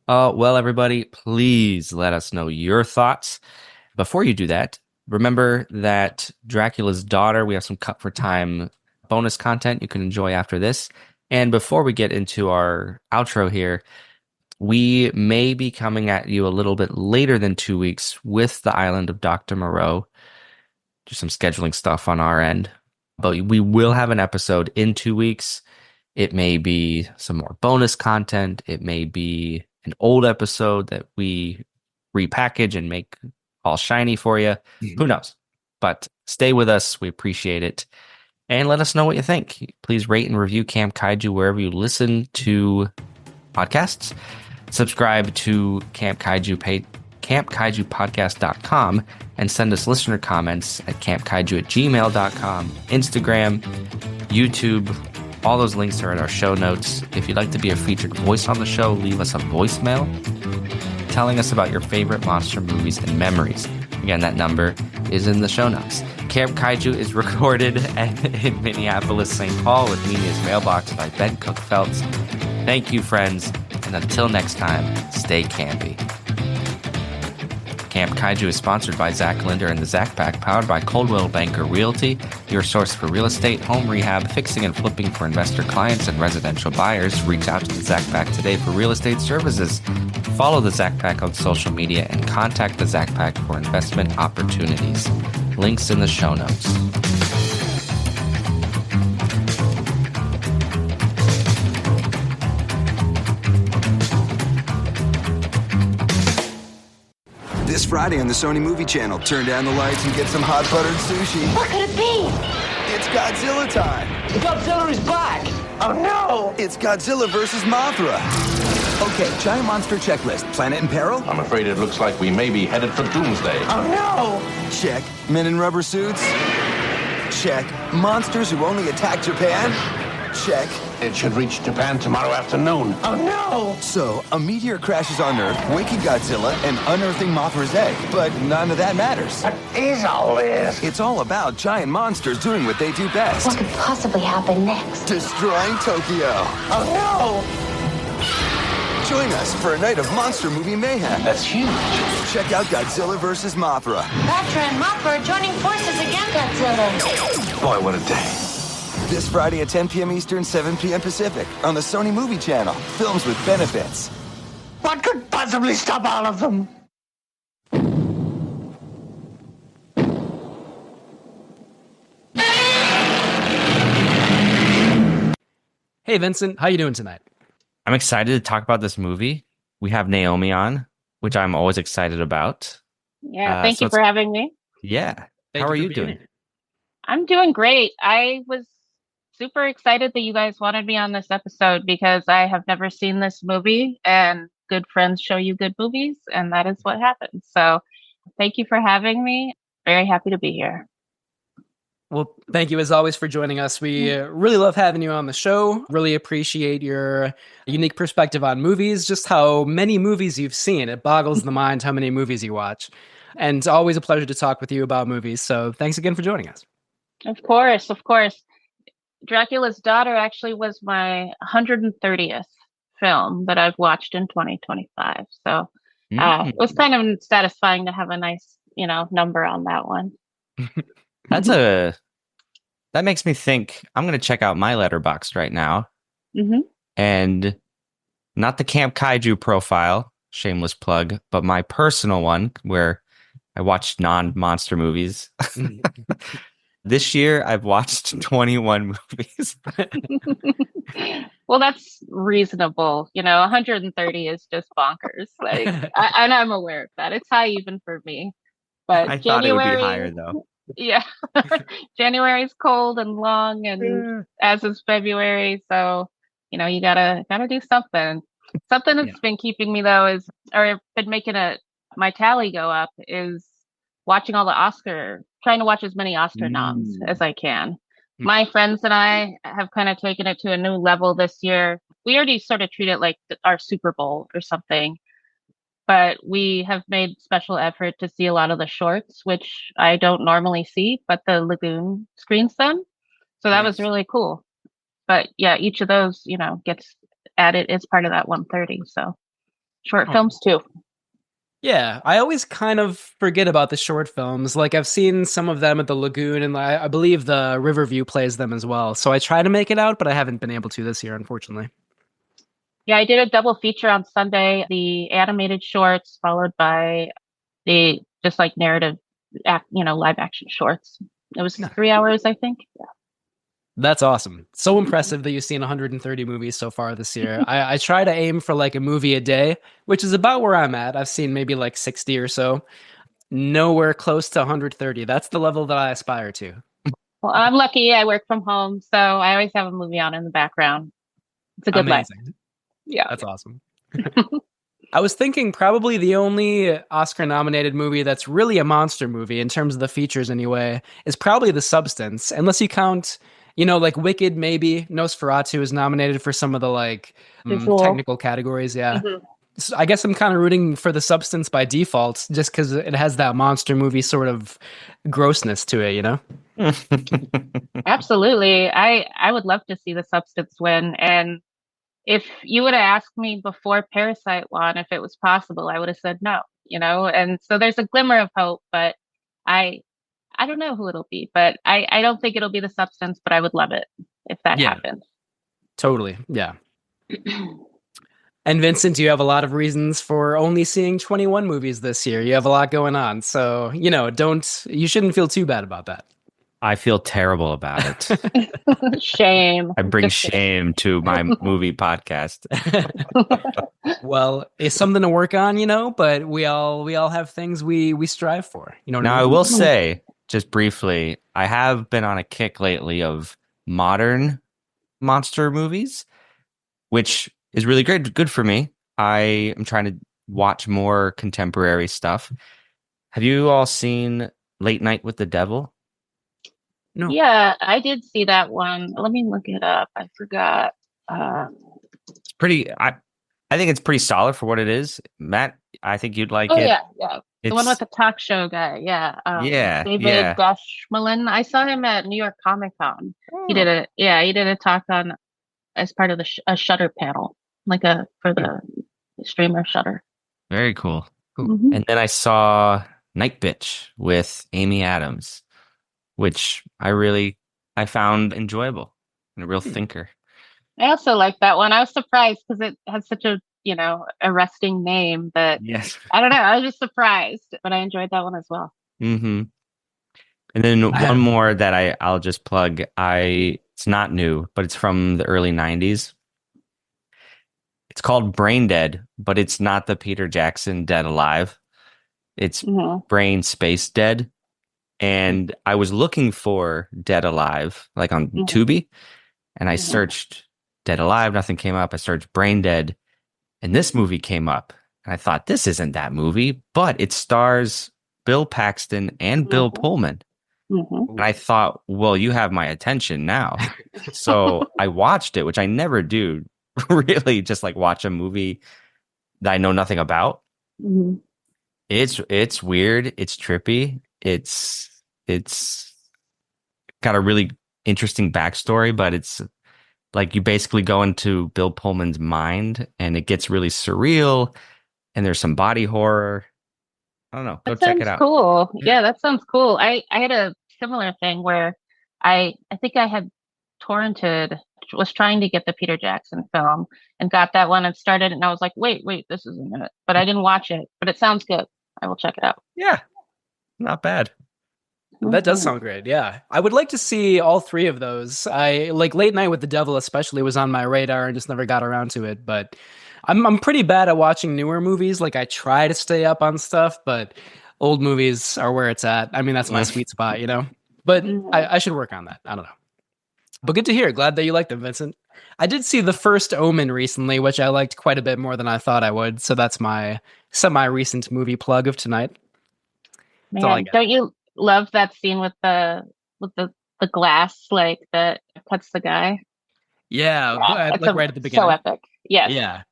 Well, everybody, please let us know your thoughts. Before you do that, remember that Dracula's Daughter, we have some cut for time bonus content you can enjoy after this. And before we get into our outro here, we may be coming at you a little bit later than 2 weeks with The Island of Dr. Moreau. Just some scheduling stuff on our end. But we will have an episode in 2 weeks. It may be some more bonus content. It may be an old episode that we repackage and make all shiny for you. Who knows? But stay with us. We appreciate it. And let us know what you think. Please rate and review Camp Kaiju wherever you listen to podcasts. Subscribe to Camp Kaiju campkaijupodcast.com and send us listener comments at campkaiju@gmail.com, Instagram, YouTube. All those links are in our show notes. If you'd like to be a featured voice on the show, leave us a voicemail telling us about your favorite monster movies and memories. Again, that number is in the show notes. Camp Kaiju is recorded in Minneapolis, St. Paul with Media's Mailbox by Ben Cook-Feltz. Thank you, friends, and until next time, stay campy. Camp Kaiju is sponsored by Zach Linder and the Zach Pack, powered by Coldwell Banker Realty, your source for real estate, home rehab, fixing and flipping for investor clients and residential buyers. Reach out to the Zach Pack today for real estate services. Follow the Zach Pack on social media and contact the Zach Pack for investment opportunities. Links in the show notes. This Friday on the Sony Movie Channel, turn down the lights and get some hot buttered sushi. What could it be? It's Godzilla time. Godzilla is back. Oh no! It's Godzilla versus Mothra. Okay, giant monster checklist. Planet in peril? I'm afraid it looks like we may be headed for doomsday. Oh no! Check. Men in rubber suits? Check. Monsters who only attack Japan? Check. It should reach Japan tomorrow afternoon. Oh no! So, a meteor crashes on Earth, waking Godzilla and unearthing Mothra's egg. But none of that matters. What is all this? It's all about giant monsters doing what they do best. What could possibly happen next? Destroying Tokyo. Oh no! Join us for a night of monster movie mayhem. That's huge. Check out Godzilla vs. Mothra. Batra and Mothra are joining forces against Godzilla. Boy, what a day. This Friday at 10 p.m. Eastern, 7 p.m. Pacific on the Sony Movie Channel. Films with benefits. What could possibly stop all of them? Hey, Vincent, how you doing tonight? I'm excited to talk about this movie. We have Naomi on, which I'm always excited about. Yeah, thank you for having me. Yeah. How are you doing? I'm doing great. I was super excited that you guys wanted me on this episode because I have never seen this movie, and good friends show you good movies, and that is what happens. So thank you for having me. Very happy to be here. Well, thank you as always for joining us. We really love having you on the show. Really appreciate your unique perspective on movies, just how many movies you've seen. It boggles the mind how many movies you watch. And it's always a pleasure to talk with you about movies. So thanks again for joining us. Of course, of course. Dracula's Daughter actually was my 130th film that I've watched in 2025. So it was kind of satisfying to have a nice, number on that one. That makes me think I'm going to check out my Letterboxd right now. Mm-hmm. And not the Camp Kaiju profile, shameless plug, but my personal one where I watch non-monster movies. This year, I've watched 21 movies. Well, that's reasonable. 130 is just bonkers. Like, and I'm aware of that. It's high even for me. But I thought it would be January, higher though. yeah, January's cold and long, and as is February. So, you gotta do something. Something that's been keeping me though or been making my tally go up is watching trying to watch as many Oscar noms as I can. My friends and I have kind of taken it to a new level this year. We already sort of treat it like our Super Bowl or something, but we have made special effort to see a lot of the shorts, which I don't normally see, but the Lagoon screens them. So that was really cool. But yeah, each of those, gets added as part of that 130. So short films too. Yeah, I always kind of forget about the short films. Like, I've seen some of them at the Lagoon, and I believe the Riverview plays them as well. So I try to make it out, but I haven't been able to this year, unfortunately. Yeah, I did a double feature on Sunday, the animated shorts followed by the just like narrative, live action shorts. It was 3 hours, I think. Yeah. That's awesome. So impressive that you've seen 130 movies so far this year. I try to aim for like a movie a day, which is about where I'm at. I've seen maybe like 60 or so. Nowhere close to 130. That's the level that I aspire to. Well, I'm lucky. I work from home, so I always have a movie on in the background. It's a good life. Yeah. That's awesome. I was thinking probably the only Oscar-nominated movie that's really a monster movie in terms of the features anyway is probably The Substance, unless you count... like Wicked, maybe. Nosferatu is nominated for some of the technical categories. Yeah. Mm-hmm. So I guess I'm kind of rooting for The Substance by default, just because it has that monster movie sort of grossness to it, Absolutely. I would love to see The Substance win. And if you would have asked me before Parasite won if it was possible, I would have said no, And so there's a glimmer of hope, but I don't know who it'll be, but I don't think it'll be The Substance, but I would love it if that happened. Totally. Yeah. And Vincent, you have a lot of reasons for only seeing 21 movies this year. You have a lot going on. So, you shouldn't feel too bad about that. I feel terrible about it. Shame. I bring shame to my movie podcast. Well, it's something to work on, but we all have things we strive for. Now, I will say, just briefly, I have been on a kick lately of modern monster movies, which is really great, good for me. I am trying to watch more contemporary stuff. Have you all seen Late Night with the Devil? No. Yeah, I did see that one. Let me look it up. I forgot. It's pretty. I think it's pretty solid for what it is. Matt, I think you'd like it. Yeah. The one with the talk show guy. Yeah. David Gushmalin. I saw him at New York Comic Con. He did a talk on as part of a Shudder panel, for the streamer Shudder. Very cool. Mm-hmm. And then I saw Night Bitch with Amy Adams, which I found enjoyable and a real thinker. I also like that one. I was surprised because it has such a, arresting name that I don't know. I was just surprised, but I enjoyed that one as well. Mm-hmm. And then one more that I'll just plug. It's not new, but it's from the early 90s. It's called Brain Dead, but it's not the Peter Jackson Dead Alive. It's Brain Space Dead. And I was looking for Dead Alive, like on Tubi, and I searched Dead Alive, nothing came up. I searched Brain Dead, and this movie came up. And I thought, this isn't that movie, but it stars Bill Paxton and Bill Pullman. And I thought, well, you have my attention now. So I watched it, which I never do, really just watch a movie that I know nothing about. It's weird. It's trippy. It's got a really interesting backstory, but it's you basically go into Bill Pullman's mind and it gets really surreal and there's some body horror. I don't know. Go check it out. Cool. Yeah, that sounds cool. I had a similar thing where I think I had was trying to get the Peter Jackson film and got that one and started and I was like, wait, this isn't it. But I didn't watch it, but it sounds good. I will check it out. Yeah. Not bad. That does sound great. Yeah. I would like to see all three of those. I like Late Night with the Devil especially was on my radar and just never got around to it, but I'm pretty bad at watching newer movies. Like I try to stay up on stuff, but old movies are where it's at. I mean, that's my sweet spot, you know. But I should work on that. I don't know. But good to hear. Glad that you liked them, Vincent. I did see The First Omen recently, which I liked quite a bit more than I thought I would. So that's my semi-recent movie plug of tonight. Man, don't you love that scene with the glass like that cuts the guy? Yeah, like right at the beginning. So epic. Yes. Yeah.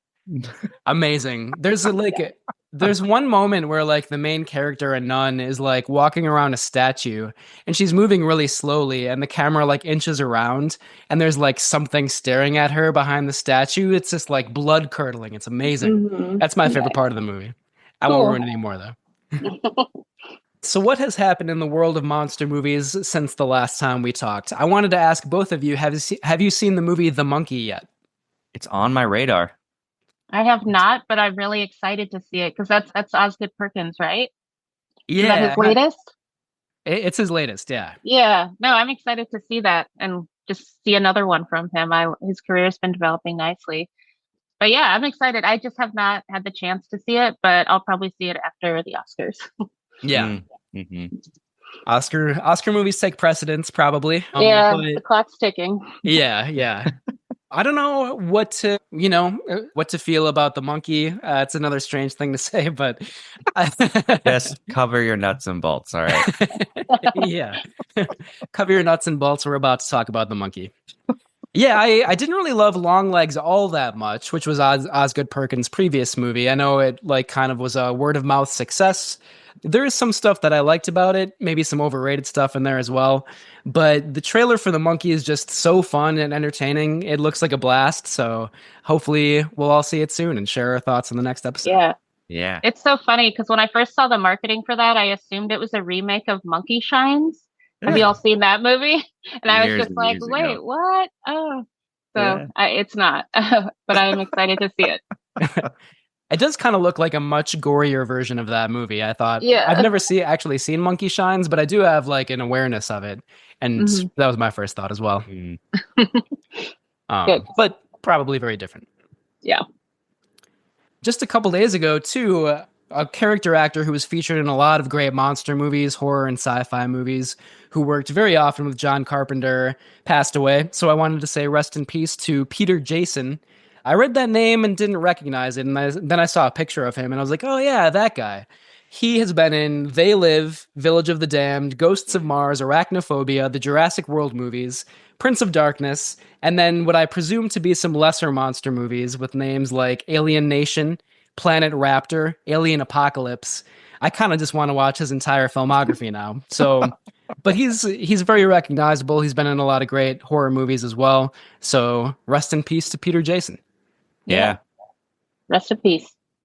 Amazing. There's one moment where like the main character, a nun, is like walking around a statue and she's moving really slowly and the camera like inches around and there's like something staring at her behind the statue. It's just like blood curdling. It's amazing. Mm-hmm. That's my favorite part of the movie. I won't ruin it anymore though. So what has happened in the world of monster movies since the last time we talked? I wanted to ask both of you, have you seen the movie The Monkey yet? It's on my radar. I have not, but I'm really excited to see it because that's Osgood Perkins, right? Yeah. Is that his latest? It's his latest, yeah. Yeah. No, I'm excited to see that and just see another one from him. His career's been developing nicely. But yeah, I'm excited. I just have not had the chance to see it, but I'll probably see it after the Oscars. Yeah. Mm-hmm. Oscar movies take precedence, probably. The clock's ticking. Yeah. I don't know what to feel about The Monkey. It's another strange thing to say, but just cover your nuts and bolts. All right. Yeah. Cover your nuts and bolts. We're about to talk about The Monkey. Yeah, I didn't really love Longlegs all that much, which was Osgood Perkins' previous movie. I know it like kind of was a word of mouth success. There is some stuff that I liked about it, maybe some overrated stuff in there as well. But the trailer for The Monkey is just so fun and entertaining. It looks like a blast. So hopefully we'll all see it soon and share our thoughts in the next episode. Yeah. It's so funny because when I first saw the marketing for that, I assumed it was a remake of Monkey Shines. Have you all seen that movie? And I was just like, wait, what? Oh, so it's not, but I'm excited to see it. It does kind of look like a much gorier version of that movie, I thought. Yeah. I've never actually seen Monkey Shines, but I do have like an awareness of it. And that was my first thought as well. But probably very different. Yeah. Just a couple days ago, too, a character actor who was featured in a lot of great monster movies, horror and sci-fi movies, who worked very often with John Carpenter, passed away. So I wanted to say rest in peace to Peter Jason. I read that name and didn't recognize it, and then I saw a picture of him, and I was like, oh yeah, that guy. He has been in They Live, Village of the Damned, Ghosts of Mars, Arachnophobia, the Jurassic World movies, Prince of Darkness, and then what I presume to be some lesser monster movies with names like Alien Nation, Planet Raptor, Alien Apocalypse. I kind of just want to watch his entire filmography now. So, but he's very recognizable. He's been in a lot of great horror movies as well. So rest in peace to Peter Jason. Yeah. Rest in peace.